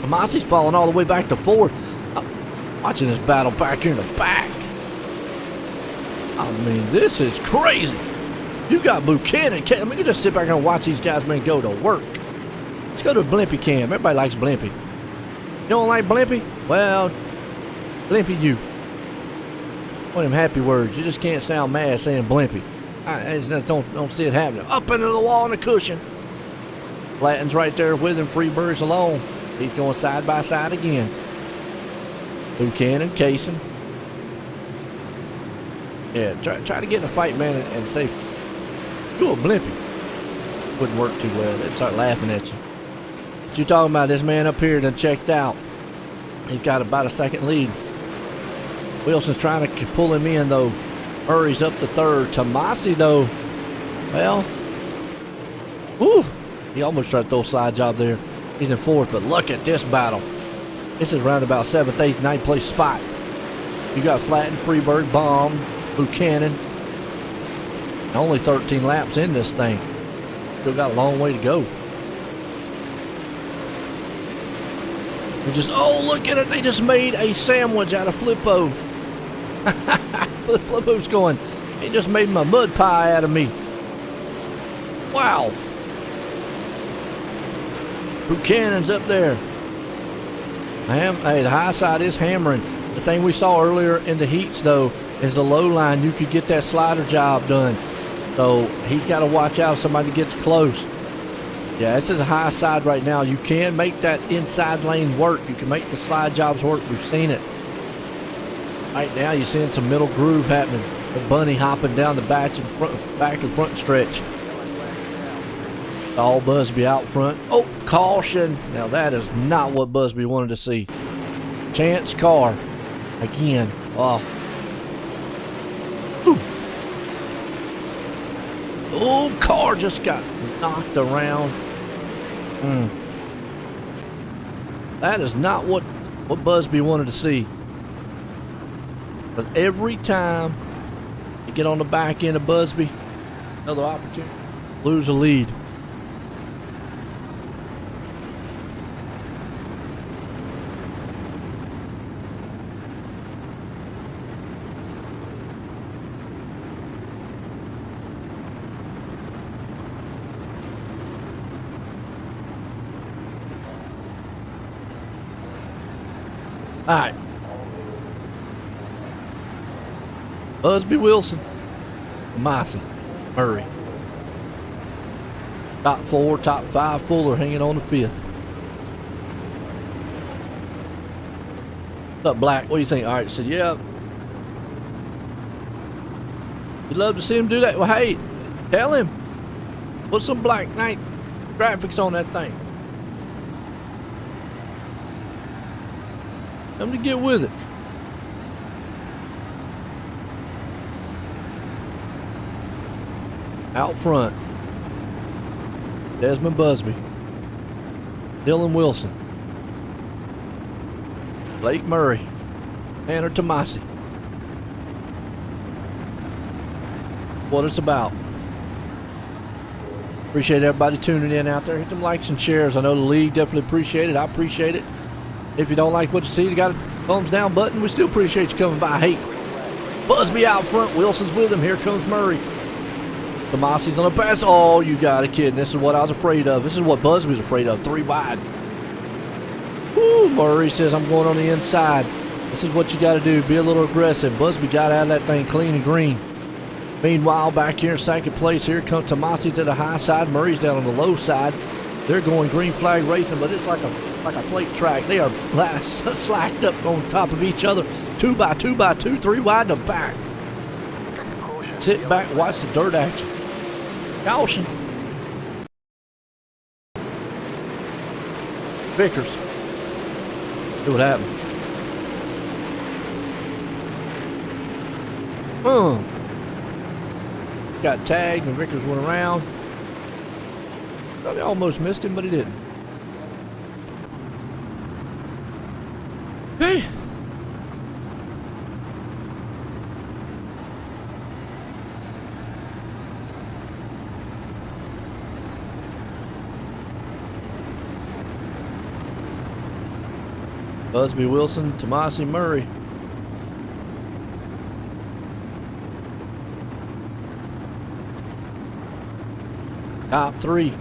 Tomasi's falling all the way back to 4th. I'm watching this battle back here in the back. I mean, this is crazy. You got Buchanan. I mean, you just sit back and watch these guys, man, go to work. Let's go to Blimpy Cam. Everybody likes Blimpy. You don't like Blimpy? Well, Blimpy you. One of them happy words. You just can't sound mad saying Blimpy. I just don't see it happening. Up into the wall on the cushion. Flatten's right there with him. Freebird's alone. He's going side by side again. Buchanan, Kaysen. Yeah, try to get in a fight, man, and say, "You're a Blimpy." Wouldn't work too well. They'd start laughing at you. What you talking about? This man up here done checked out. He's got about a second lead. Wilson's trying to pull him in, though. Murray's up to 3rd. Tomasi, though, well, whew, he almost tried to throw a slide job there. He's in 4th, but look at this battle. This is around about 7th, 8th, 9th place spot. You got Flatten, Freeburg, Baum, Buchanan. Only 13 laps in this thing. Still got a long way to go. Oh, look at it. They just made a sandwich out of Flippo. Flippo's going, he just made my mud pie out of me. Wow. Buchanan's up there. Hey, the high side is hammering. The thing we saw earlier in the heats, though, is the low line. You could get that slider job done. So he's got to watch out if somebody gets close. Yeah, this is a high side right now. You can make that inside lane work. You can make the slide jobs work. We've seen it. Right now, you're seeing some middle groove happening. The bunny hopping down the back and front stretch. All Busby out front. Oh, caution. Now that is not what Busby wanted to see. Chance car. Again. Oh. Ooh. Oh, car just got knocked around. That is not what Busby wanted to see. Because every time you get on the back end of Busby, another opportunity, lose a lead. All right. Busby, Wilson, Massey, Murray. Top 4, top 5, Fuller hanging on the 5th. What's up, Black? What do you think? All right, said, yeah. You'd love to see him do that. Well, hey, tell him. Put some Black Knight graphics on that thing. Come to get with it. Out front, Desmond Busby, Dylan Wilson, Blake Murray, Tanner Tomasi. What it's about. Appreciate everybody tuning in out there. Hit them likes and shares. I know the league definitely appreciate it. I appreciate it. If you don't like what you see, you got a thumbs down button. We still appreciate you coming by. Hey, Busby out front. Wilson's with him. Here comes Murray. Tomasi's on the pass. Oh, you got a kid. This is what I was afraid of. This is what Busby's afraid of. 3 wide. Woo, Murray says, I'm going on the inside. This is what you got to do. Be a little aggressive. Busby got out of that thing clean and green. Meanwhile, back here in second place, here comes Tomasi to the high side. Murray's down on the low side. They're going green flag racing, but it's like a plate track. They are slacked up on top of each other. 2 by 2 by 2, 3 wide in the back. Sit back, watch the dirt action. Caution. Vickers. See what happened. Got tagged and Vickers went around. Probably almost missed him, but he didn't. Hey. Busby, Wilson, Tomasi, Murray. Top 3.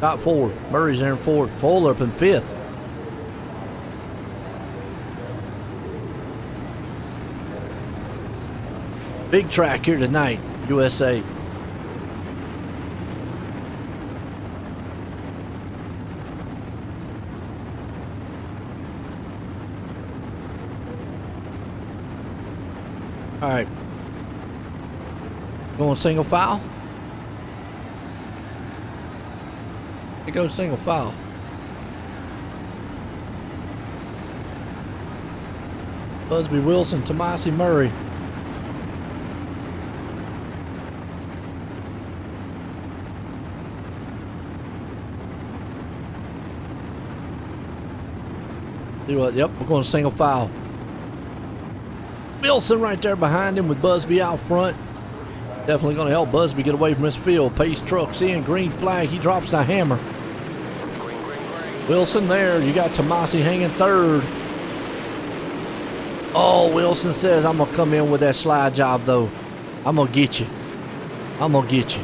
Top 4. Murray's there in 4th. Fuller up in 5th. Big track here tonight, USA. All right. Going single file? It goes single file. Busby, Wilson, Tomasi, Murray. See what? Yep, we're going to single file. Wilson right there behind him with Busby out front. Definitely going to help Busby get away from his field. Pace trucks in, green flag. He drops the hammer. Wilson there. You got Tomasi hanging third. Oh, Wilson says, I'm going to come in with that slide job, though. I'm going to get you. I'm going to get you.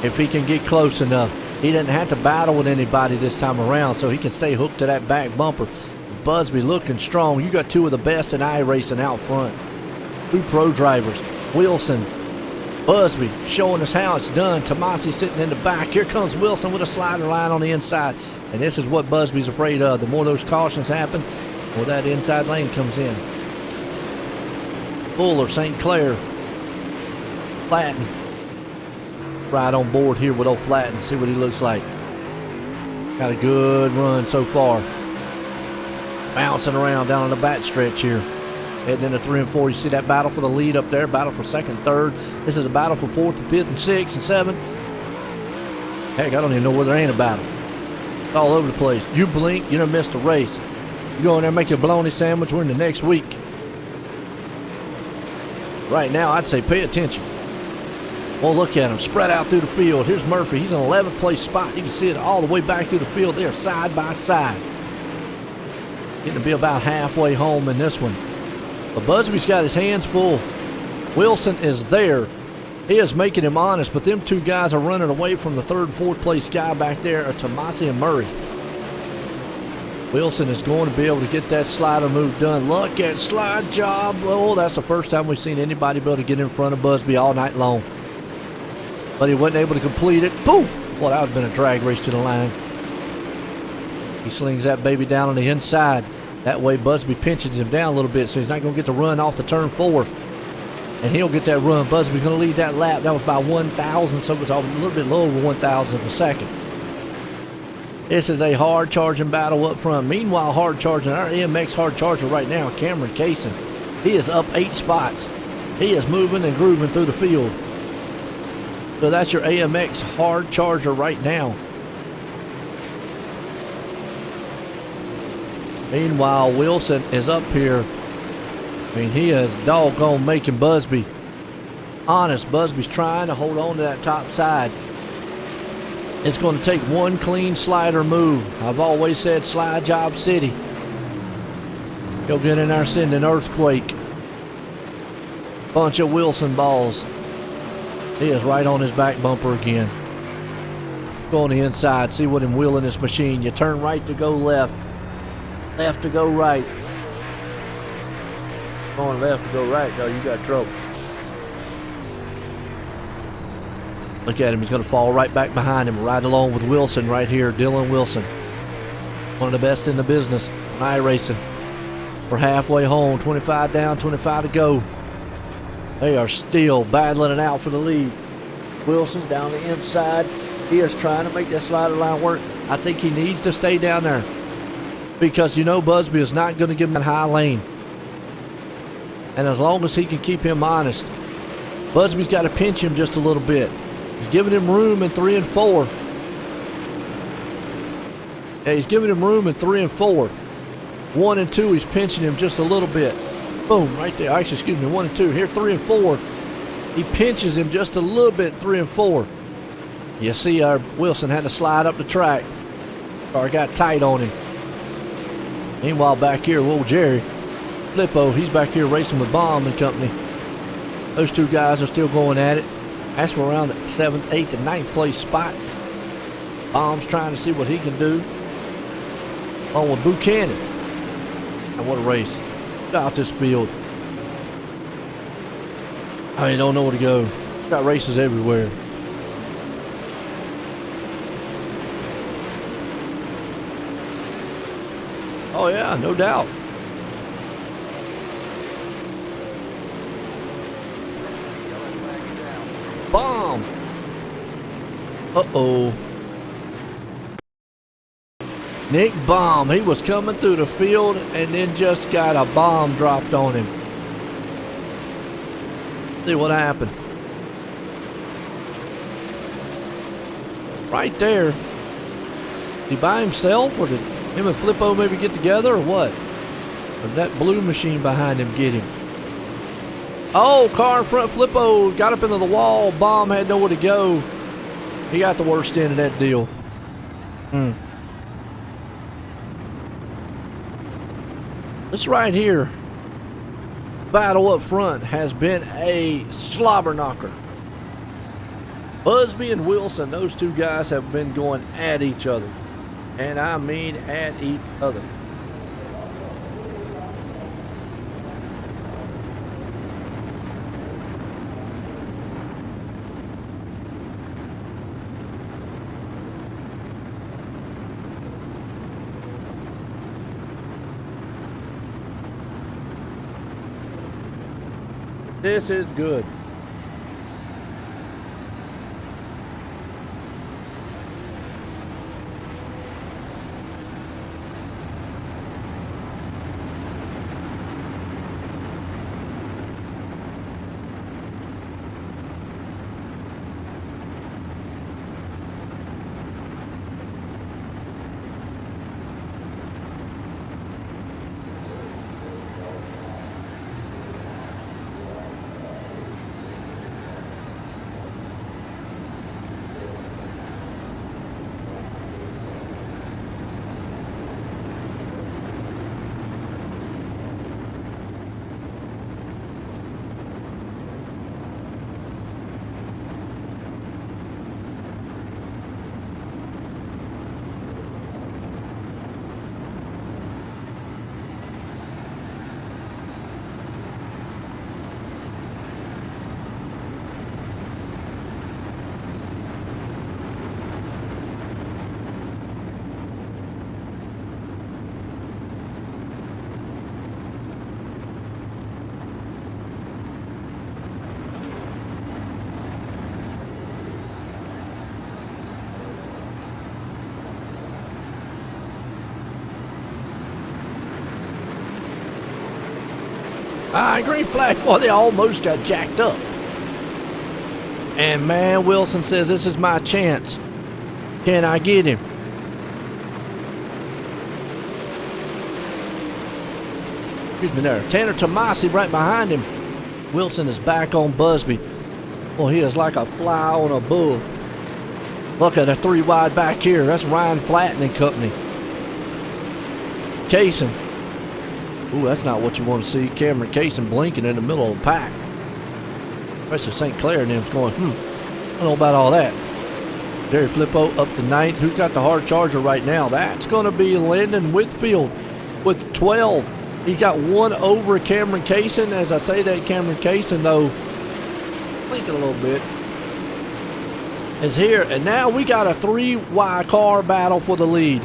If he can get close enough. He didn't have to battle with anybody this time around, so he can stay hooked to that back bumper. Busby looking strong. You got two of the best in iRacing out front. Two pro drivers. Wilson, Busby showing us how it's done. Tomasi sitting in the back. Here comes Wilson with a slider line on the inside. And this is what Busby's afraid of. The more those cautions happen, the more that inside lane comes in. Fuller, St. Clair, Flatten. Right on board here with old Flatten. See what he looks like. Got a good run so far. Bouncing around down on the back stretch here. Heading into 3 and 4. You see that battle for the lead up there. Battle for second, third. This is a battle for fourth and fifth and sixth and seventh. Heck, I don't even know where there ain't a battle. It's all over the place. You blink, you done missed a race. You go in there and make your bologna sandwich. We're in the next week. Right now, I'd say pay attention. Well, look at him. Spread out through the field. Here's Murphy. He's in 11th place spot. You can see it all the way back through the field. They are side by side. Getting to be about halfway home in this one. But Busby's got his hands full. Wilson is there. He is making him honest, but them two guys are running away from the third and fourth place guy back there are Tomasi and Murray. Wilson is going to be able to get that slider move done. Look at slide job. Oh, that's the first time we've seen anybody be able to get in front of Busby all night long. But he wasn't able to complete it. Boom! Well, that would have been a drag race to the line. He slings that baby down on the inside. That way Busby pinches him down a little bit, so he's not going to get the run off the turn 4. And he'll get that run. Busby's going to lead that lap. That was about 1,000, so it was a little bit lower than 1,000 of a second. This is a hard charging battle up front. Meanwhile, hard charging, our AMX hard charger right now, Cameron Kaysen, he is up 8 spots. He is moving and grooving through the field. So that's your AMX hard charger right now. Meanwhile, Wilson is up here. I mean, he is doggone making Busby honest. Busby's trying to hold on to that top side. It's going to take one clean slider move. I've always said slide job city. He'll get in there, send an earthquake. Bunch of Wilson balls. He is right on his back bumper again. Go on the inside, see what him wheeling this machine. You turn right to go left. Left to go right. Going left to go right, though, you got trouble. Look at him, he's going to fall right back behind him, right along with Wilson right here, Dylan Wilson. One of the best in the business, iRacing. We're halfway home, 25 down, 25 to go. They are still battling it out for the lead. Wilson down the inside. He is trying to make that slider line work. I think he needs to stay down there because you know Busby is not going to give him that high lane. And as long as he can keep him honest, Busby's got to pinch him just a little bit. He's giving him room in 3 and 4. Yeah, he's giving him room in 3 and 4. 1 and 2, he's pinching him just a little bit. Boom, right there. Actually, excuse me, 1 and 2. Here, 3 and 4. He pinches him just a little bit, 3 and 4. You see our Wilson had to slide up the track. Or got tight on him. Meanwhile, back here, old Jerry Flippo, he's back here racing with Baum and company. Those two guys are still going at it. That's for around the 7th, 8th, and 9th place spot. Baum's trying to see what he can do. On with Buchanan. And what a race. Out this field. I don't know where to go. Got races everywhere. Oh yeah, no doubt. Bomb. Uh-oh. Nick Baum, he was coming through the field and then just got a bomb dropped on him. See what happened. Right there. Is he by himself or did Him and Flippo maybe get together or what? Or did that blue machine behind him get him? Oh, car in front, Flippo got up into the wall. Bomb had nowhere to go. He got the worst end of that deal. This right here, battle up front, has been a slobber knocker. Busby and Wilson, those two guys have been going at each other. And I mean at each other. This is good. Green flag. Well, they almost got jacked up. And man, Wilson says, this is my chance. Can I get him? Excuse me there. Tanner Tomasi right behind him. Wilson is back on Busby. Well, he is like a fly on a bull. Look at a 3 wide back here. That's Ryan Flatten and company. Kaysen. Ooh, that's not what you want to see. Cameron Kaysen blinking in the middle of the pack. Rest of St. Clair and them's going, I don't know about all that. Derry Flippo up to 9th. Who's got the hard charger right now? That's going to be Landon Whitfield with 12. He's got 1 over Cameron Kaysen. As I say that, Cameron Kaysen, though, blinking a little bit, is here. And now we got a 3Y car battle for the lead,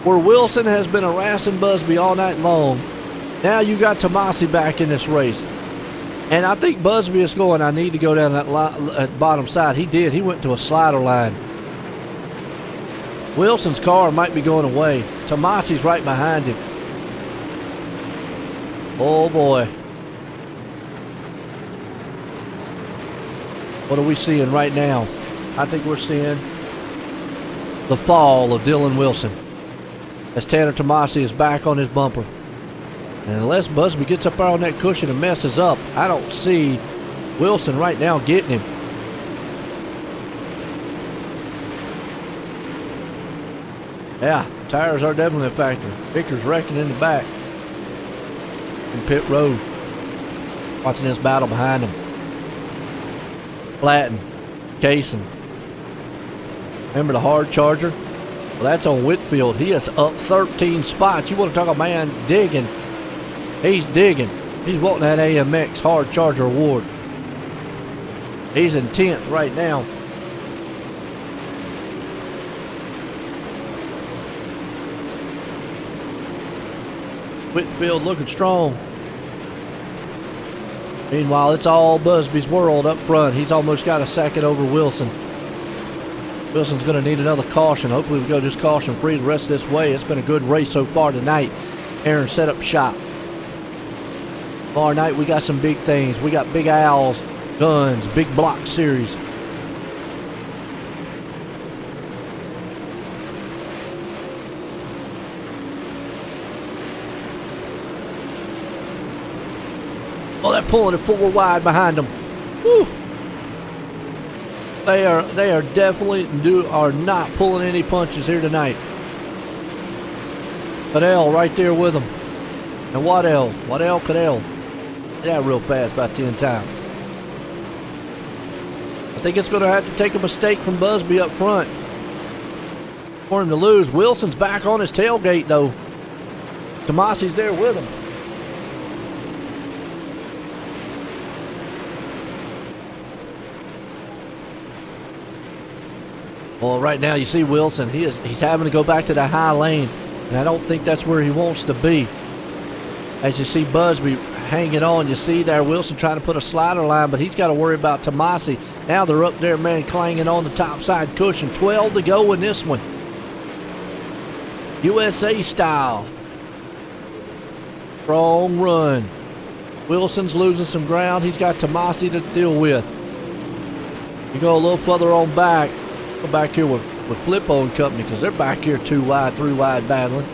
where Wilson has been harassing Busby all night long. Now you got Tomasi back in this race. And I think Busby is going, I need to go down that bottom side. He did. He went to a slider line. Wilson's car might be going away. Tomasi's right behind him. Oh, boy. What are we seeing right now? I think we're seeing the fall of Dylan Wilson, as Tanner Tomasi is back on his bumper. And unless Busby gets up there on that cushion and messes up, I don't see Wilson right now getting him. Yeah, tires are definitely a factor. Vicker's wrecking in the back. In pit road. Watching this battle behind him. Flatten. Kaysen. Remember the hard charger? Well, that's on Whitfield. He is up 13 spots. You want to talk about a man digging. He's digging. He's wanting that AMX hard charger award. He's in 10th right now. Whitfield looking strong. Meanwhile, it's all Busby's world up front. He's almost got a second over Wilson. Wilson's going to need another caution. Hopefully we go just caution free the rest of this way. It's been a good race so far tonight. Aaron set up shop. Tomorrow night we got some big things. We got Big Al's Guns, Big Block Series. pulling it 4 wide behind them. Woo. They are definitely are not pulling any punches here tonight. Cadell right there with them. And Waddell, Cadell. Yeah, real fast, about 10 times. I think it's going to have to take a mistake from Busby up front for him to lose. Wilson's back on his tailgate, though. Tomasi's there with him. Well, right now you see Wilson. He's having to go back to that high lane, and I don't think that's where he wants to be. As you see Busby hanging on, you see there Wilson trying to put a slider line, but he's got to worry about Tomasi. Now they're up there, man, clanging on the top side cushion. 12 to go in this one. USA style. Strong run. Wilson's losing some ground. He's got Tomasi to deal with. You go a little further on back. Go back here with Flippo and company because they're back here 2 wide, 3 wide battling.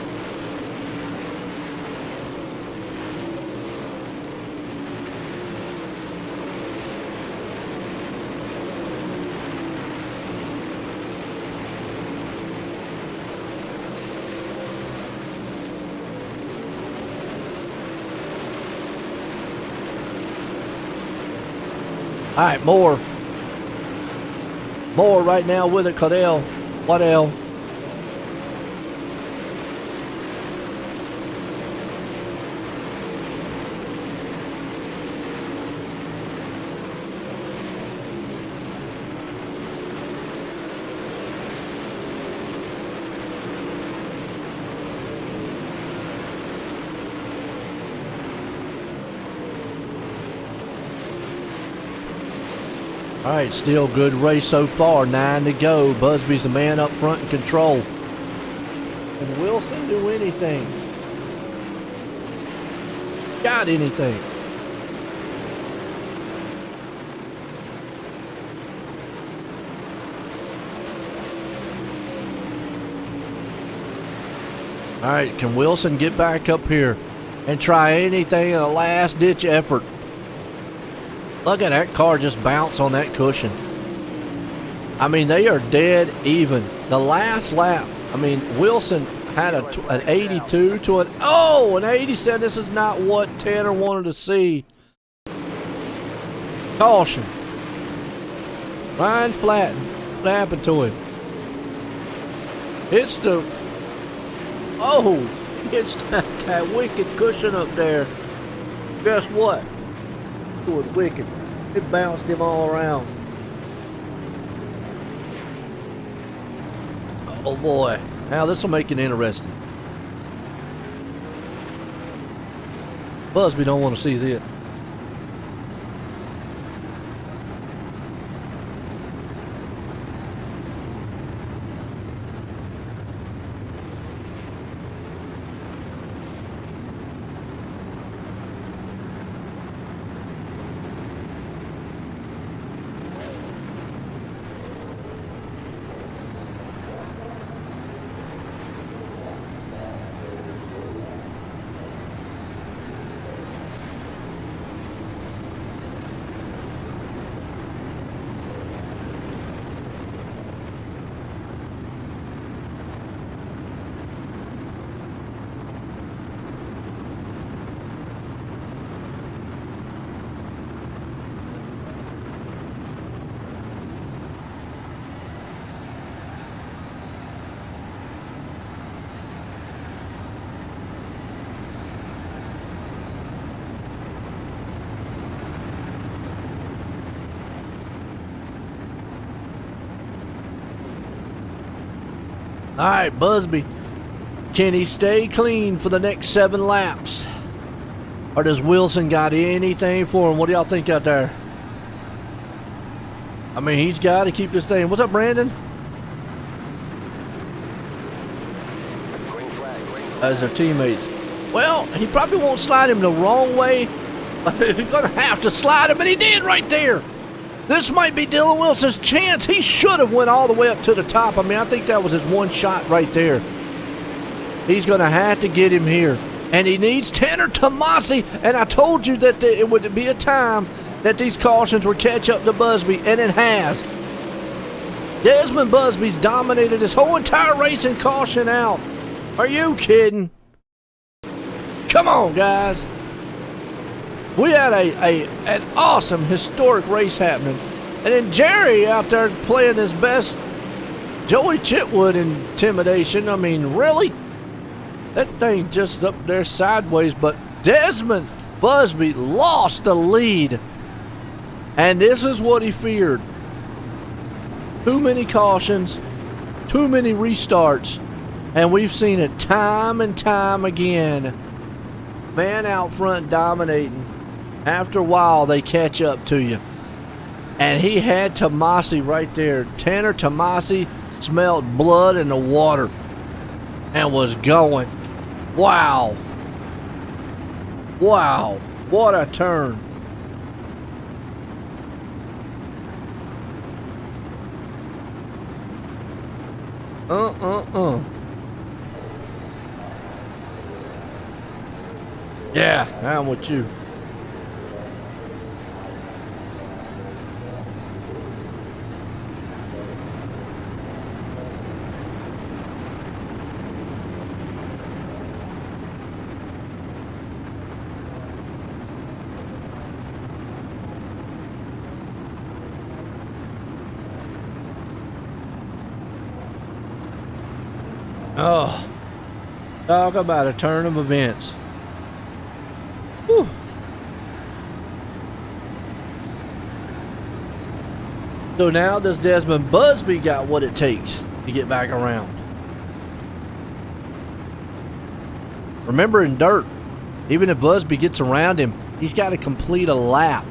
All right, Moore right now with it. Waddell. All right, still good race so far. 9 to go. Busby's the man up front in control. Can Wilson do anything? Got anything? All right, can Wilson get back up here and try anything in a last-ditch effort? Look at that car just bounce on that cushion. I mean, they are dead even. The last lap, I mean, Wilson had an 82 to an 87. This is not what Tanner wanted to see. Caution. Ryan Flatten. What happened to him? It's that wicked cushion up there. Guess what? It was wicked. It bounced him all around. Oh boy. Now this will make it interesting. Busby don't want to see this. All right, Busby. Can he stay clean for the next 7 laps? Or does Wilson got anything for him? What do y'all think out there? I mean, he's got to keep this thing. What's up, Brandon? Green flag. As their teammates. Well, he probably won't slide him the wrong way. He's going to have to slide him, and he did right there. This might be Dylan Wilson's chance. He should have went all the way up to the top. I mean, I think that was his one shot right there. He's going to have to get him here. And he needs Tanner Tomasi. And I told you that it would be a time that these cautions would catch up to Busby, and it has. Desmond Busby's dominated this whole entire race and caution out. Are you kidding? Come on, guys. We had an awesome historic race happening. And then Jerry out there playing his best Joey Chitwood intimidation. I mean, really? That thing just up there sideways, but Desmond Busby lost the lead. And this is what he feared. Too many cautions, too many restarts, and we've seen it time and time again. Man out front dominating. After a while, they catch up to you. And he had Tomasi right there. Tanner Tomasi smelled blood in the water and was going. Wow. Wow. What a turn. Yeah, I'm with you. Oh, talk about a turn of events. Whew. So now does Desmond Busby got what it takes to get back around? Remember, in dirt, even if Busby gets around him, he's got to complete a lap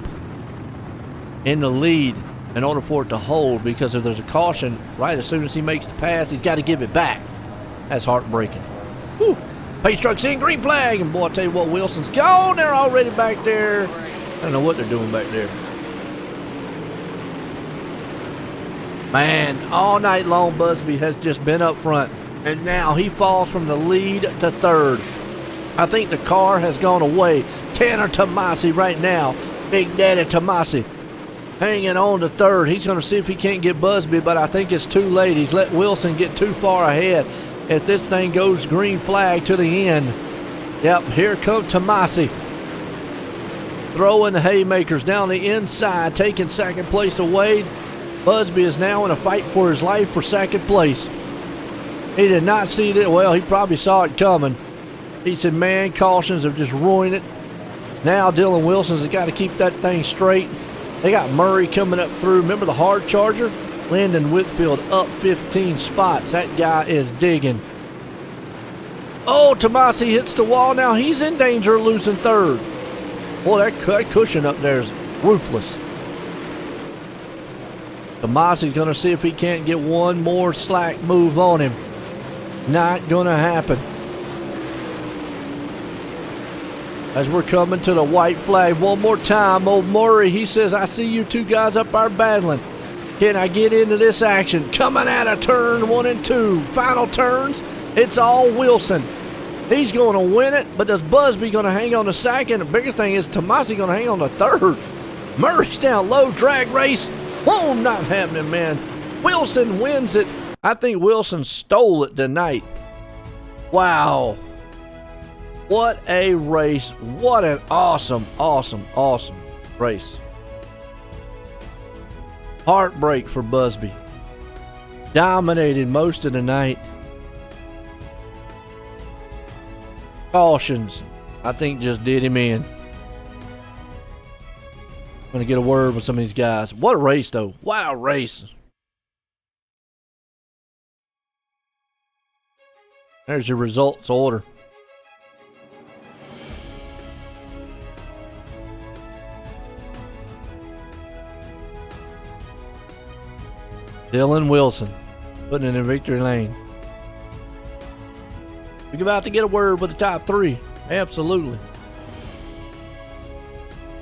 in the lead in order for it to hold, because if there's a caution, right as soon as he makes the pass, he's got to give it back. That's heartbreaking. Whew. Pace truck's in, green flag, and boy, I tell you what, Wilson's gone. They're already back there. I don't know what they're doing back there. Man, all night long, Busby has just been up front, and now he falls from the lead to third. I think the car has gone away. Tanner Tomasi right now, Big Daddy Tomasi, hanging on to third. He's going to see if he can't get Busby, but I think it's too late. He's let Wilson get too far ahead. If this thing goes green flag to the end, yep, here comes Tomasi. Throwing the haymakers down the inside, taking second place away. Busby is now in a fight for his life for second place. He did not see that. Well, he probably saw it coming. He said, man, cautions have just ruined it. Now Dylan Wilson's got to keep that thing straight. They got Murray coming up through. Remember the hard charger? Landon Whitfield up 15 spots. That guy is digging. Oh, Tomasi hits the wall. Now he's in danger of losing third. Boy, that cushion up there is ruthless. Tomasi's going to see if he can't get one more slack move on him. Not going to happen. As we're coming to the white flag one more time, old Murray, he says, I see you two guys up there battling. Can I get into this action? Coming out of turn 1 and 2. Final turns, it's all Wilson. He's going to win it, but does Busby going to hang on to second? The biggest thing is Tomasi going to hang on to third. Murray's down low, drag race. Whoa, not happening, man. Wilson wins it. I think Wilson stole it tonight. Wow. What a race. What an awesome, awesome, awesome race. Heartbreak for Busby. Dominated most of the night. Cautions, I think, just did him in. I'm going to get a word with some of these guys. What a race, though. What a race. There's your results order. Dylan Wilson putting it in victory lane. We're about to get a word with the top three. Absolutely.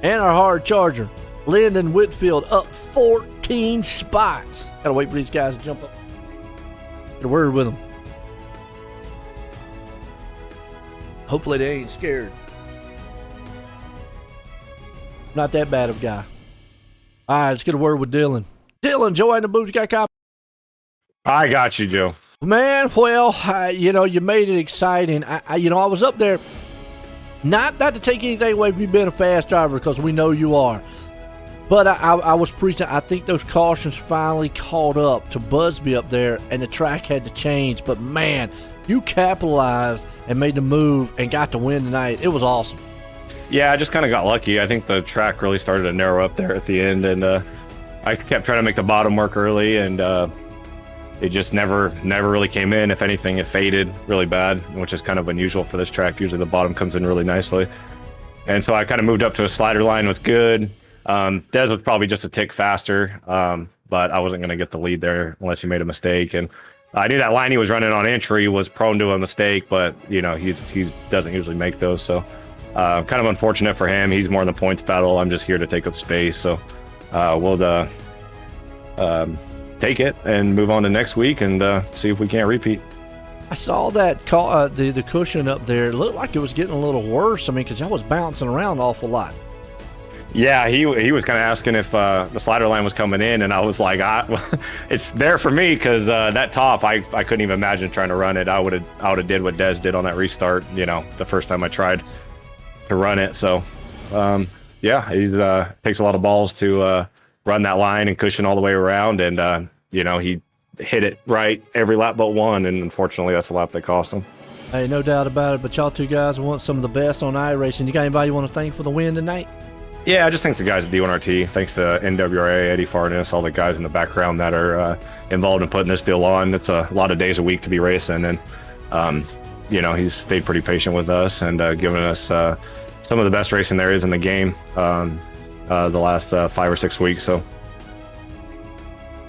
And our hard charger, Landon Whitfield, up 14 spots. Gotta wait for these guys to jump up. Get a word with them. Hopefully they ain't scared. Not that bad of a guy. All right, let's get a word with Dylan. Dylan, Joe and the Boots got a copy. I got you, Joe. Man, well, you made it exciting. I was up there, not to take anything away from you being a fast driver, because we know you are. But I was preaching. I think those cautions finally caught up to Busby up there, and the track had to change. But man, you capitalized and made the move and got the win tonight. It was awesome. Yeah, I just kind of got lucky. I think the track really started to narrow up there at the end, and I kept trying to make the bottom work early, and it just never really came in. If anything, it faded really bad, which is kind of unusual for this track. Usually the bottom comes in really nicely. And so I kind of moved up to a slider line, was good. Des was probably just a tick faster, but I wasn't going to get the lead there unless he made a mistake. And I knew that line he was running on entry was prone to a mistake, but he doesn't usually make those. So kind of unfortunate for him. He's more in the points battle. I'm just here to take up space. So we'll take it and move on to next week and see if we can't repeat. I saw that the cushion up there. It looked like it was getting a little worse. I mean, because y'all was bouncing around an awful lot. Yeah, he was kind of asking if the slider line was coming in, and I was like, it's there for me, because that top, I couldn't even imagine trying to run it. I would have did what Des did on that restart, the first time I tried to run it. So, yeah, he takes a lot of balls to run that line and cushion all the way around, and he hit it right every lap but one, and unfortunately that's the lap that cost him. Hey, no doubt about it, but y'all two guys want some of the best on iRacing. You got anybody you want to thank for the win tonight? Yeah, I just thank the guys at D1RT. Thanks to NWRA, Eddie Farness, all the guys in the background that are involved in putting this deal on. It's a lot of days a week to be racing, and he's stayed pretty patient with us and given us some of the best racing there is in the game the last 5 or 6 weeks. So,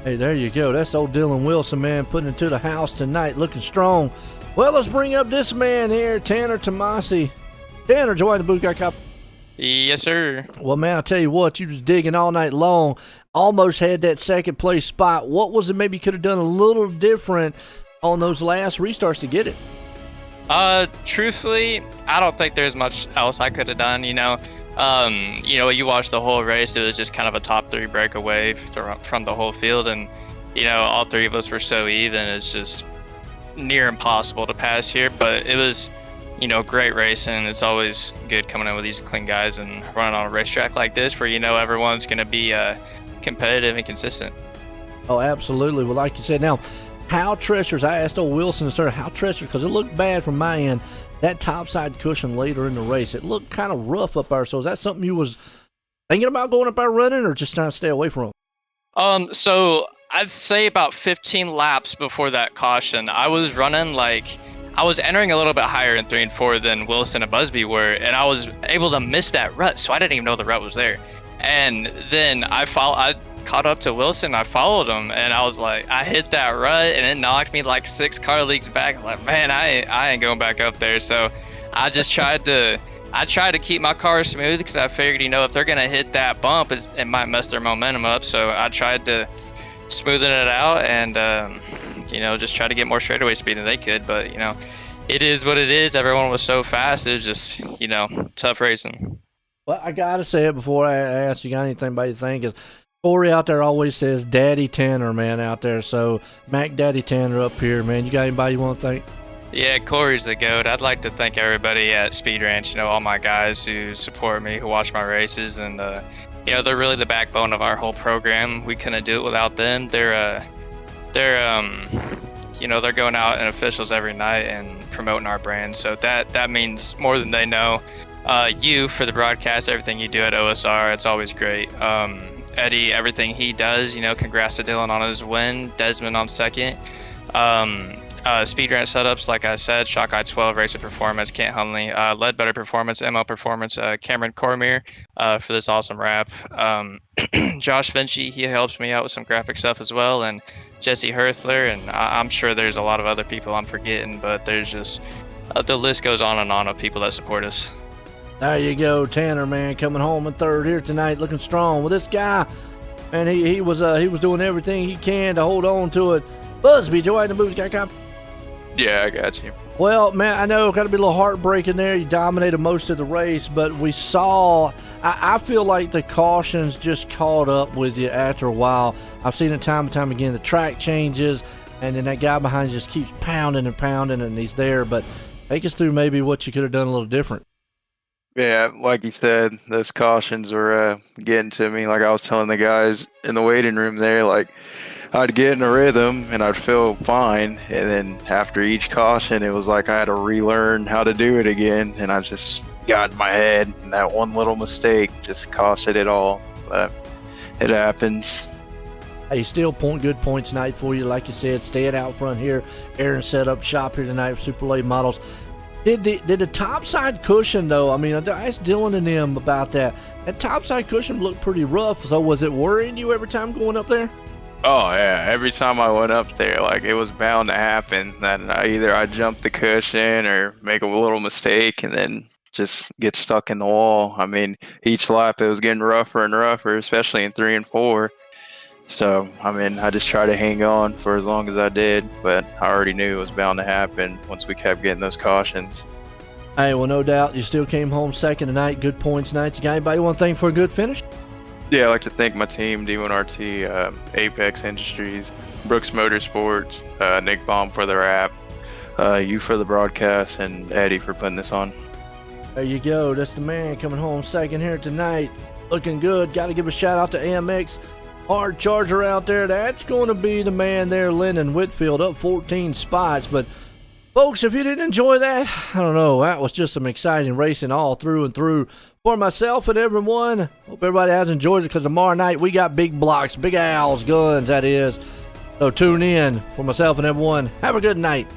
hey, there you go. That's old Dylan Wilson, man, putting it to the house tonight, looking strong. Well, let's bring up this man here, Tanner Tomasi. Tanner, join the Boot Guy Cup. Yes, sir. Well, man, I'll tell you what, you was digging all night long. Almost had that second place spot. What was it maybe you could have done a little different on those last restarts to get it? Truthfully, I don't think there's much else I could have done. You watch the whole race, it was just kind of a top three breakaway from the whole field, and all three of us were so even. It's just near impossible to pass here, but it was great racing. It's always good coming in with these clean guys and running on a racetrack like this where everyone's going to be competitive and consistent. Oh, absolutely. Well, like you said, now, how treacherous, I asked old Wilson, sir, how treacherous, because it looked bad from my end, that topside cushion later in the race, it looked kind of rough up there. So is that something you was thinking about going up there running, or just trying to stay away from it? So I'd say about 15 laps before that caution, I was running I was entering a little bit higher in 3 and 4 than Wilson and Busby were, and I was able to miss that rut, so I didn't even know the rut was there. And then I caught up to Wilson, I followed him, and I was like, I hit that rut, and it knocked me like 6 car leagues back. I was like, man, I ain't going back up there. So I just tried to keep my car smooth, because I figured, if they're gonna hit that bump, it might mess their momentum up. So I tried to smoothen it out and just try to get more straightaway speed than they could. But it is what it is. Everyone was so fast. It was just tough racing. Well, I gotta say it before I ask you got anything about you think is Corey out there always says Daddy Tanner, man, out there. So Mac Daddy Tanner up here, man. You got anybody you want to thank? Yeah, Corey's the GOAT. I'd like to thank everybody at Speed Ranch, all my guys who support me, who watch my races, and they're really the backbone of our whole program. We couldn't do it without them. They're going out in officials every night and promoting our brand. So that means more than they know. You for the broadcast, everything you do at OSR, it's always great. Eddie, everything he does, congrats to Dylan on his win, Desmond on second. Speed Ranch setups, like I said, Shock Eye 12, Racer Performance, Kent Hunley, Ledbetter Performance, ML Performance, Cameron Cormier for this awesome wrap. Josh Vinci, he helps me out with some graphic stuff as well, and Jesse Herthler, and I'm sure there's a lot of other people I'm forgetting, but there's just the list goes on and on of people that support us. There you go, Tanner, man, coming home in third here tonight, looking strong. Well, this guy, man, he was doing everything he can to hold on to it. Busby, Joy in the Boots, got a cop. Yeah, I got you. Well, man, I know it got to be a little heartbreaking there. You dominated most of the race, but we saw. I feel like the cautions just caught up with you after a while. I've seen it time and time again. The track changes, and then that guy behind you just keeps pounding and pounding, and he's there. But take us through maybe what you could have done a little different. Yeah, like you said, those cautions were getting to me. Like I was telling the guys in the waiting room there, like I'd get in a rhythm and I'd feel fine, and then after each caution, it was like I had to relearn how to do it again, and I just got in my head, and that one little mistake just costed it all. But it happens. Hey, still good points tonight for you. Like you said, staying out front here. Aaron set up shop here tonight with Super Late Models. Did the topside cushion, though, I mean, I asked Dylan and them about that. That topside cushion looked pretty rough, so was it worrying you every time going up there? Oh yeah, every time I went up there, like it was bound to happen that either I jump the cushion or make a little mistake and then just get stuck in the wall. I mean, each lap it was getting rougher and rougher, especially in 3 and 4. So, I mean, I just tried to hang on for as long as I did, but I already knew it was bound to happen once we kept getting those cautions. Hey, well, no doubt you still came home second tonight. Good points tonight. You got anybody want to thank for a good finish? Yeah, I'd like to thank my team, D1RT, Apex Industries, Brooks Motorsports, Nick Baum for the wrap, you for the broadcast, and Eddie for putting this on. There you go. That's the man coming home second here tonight. Looking good. Got to give a shout out to AMX. Hard charger out there. That's going to be the man there, Lyndon Whitfield, up 14 spots. But, folks, if you didn't enjoy that, I don't know. That was just some exciting racing all through and through. For myself and everyone, hope everybody has enjoyed it, because tomorrow night we got big blocks, big owls, guns, that is. So tune in. For myself and everyone, have a good night.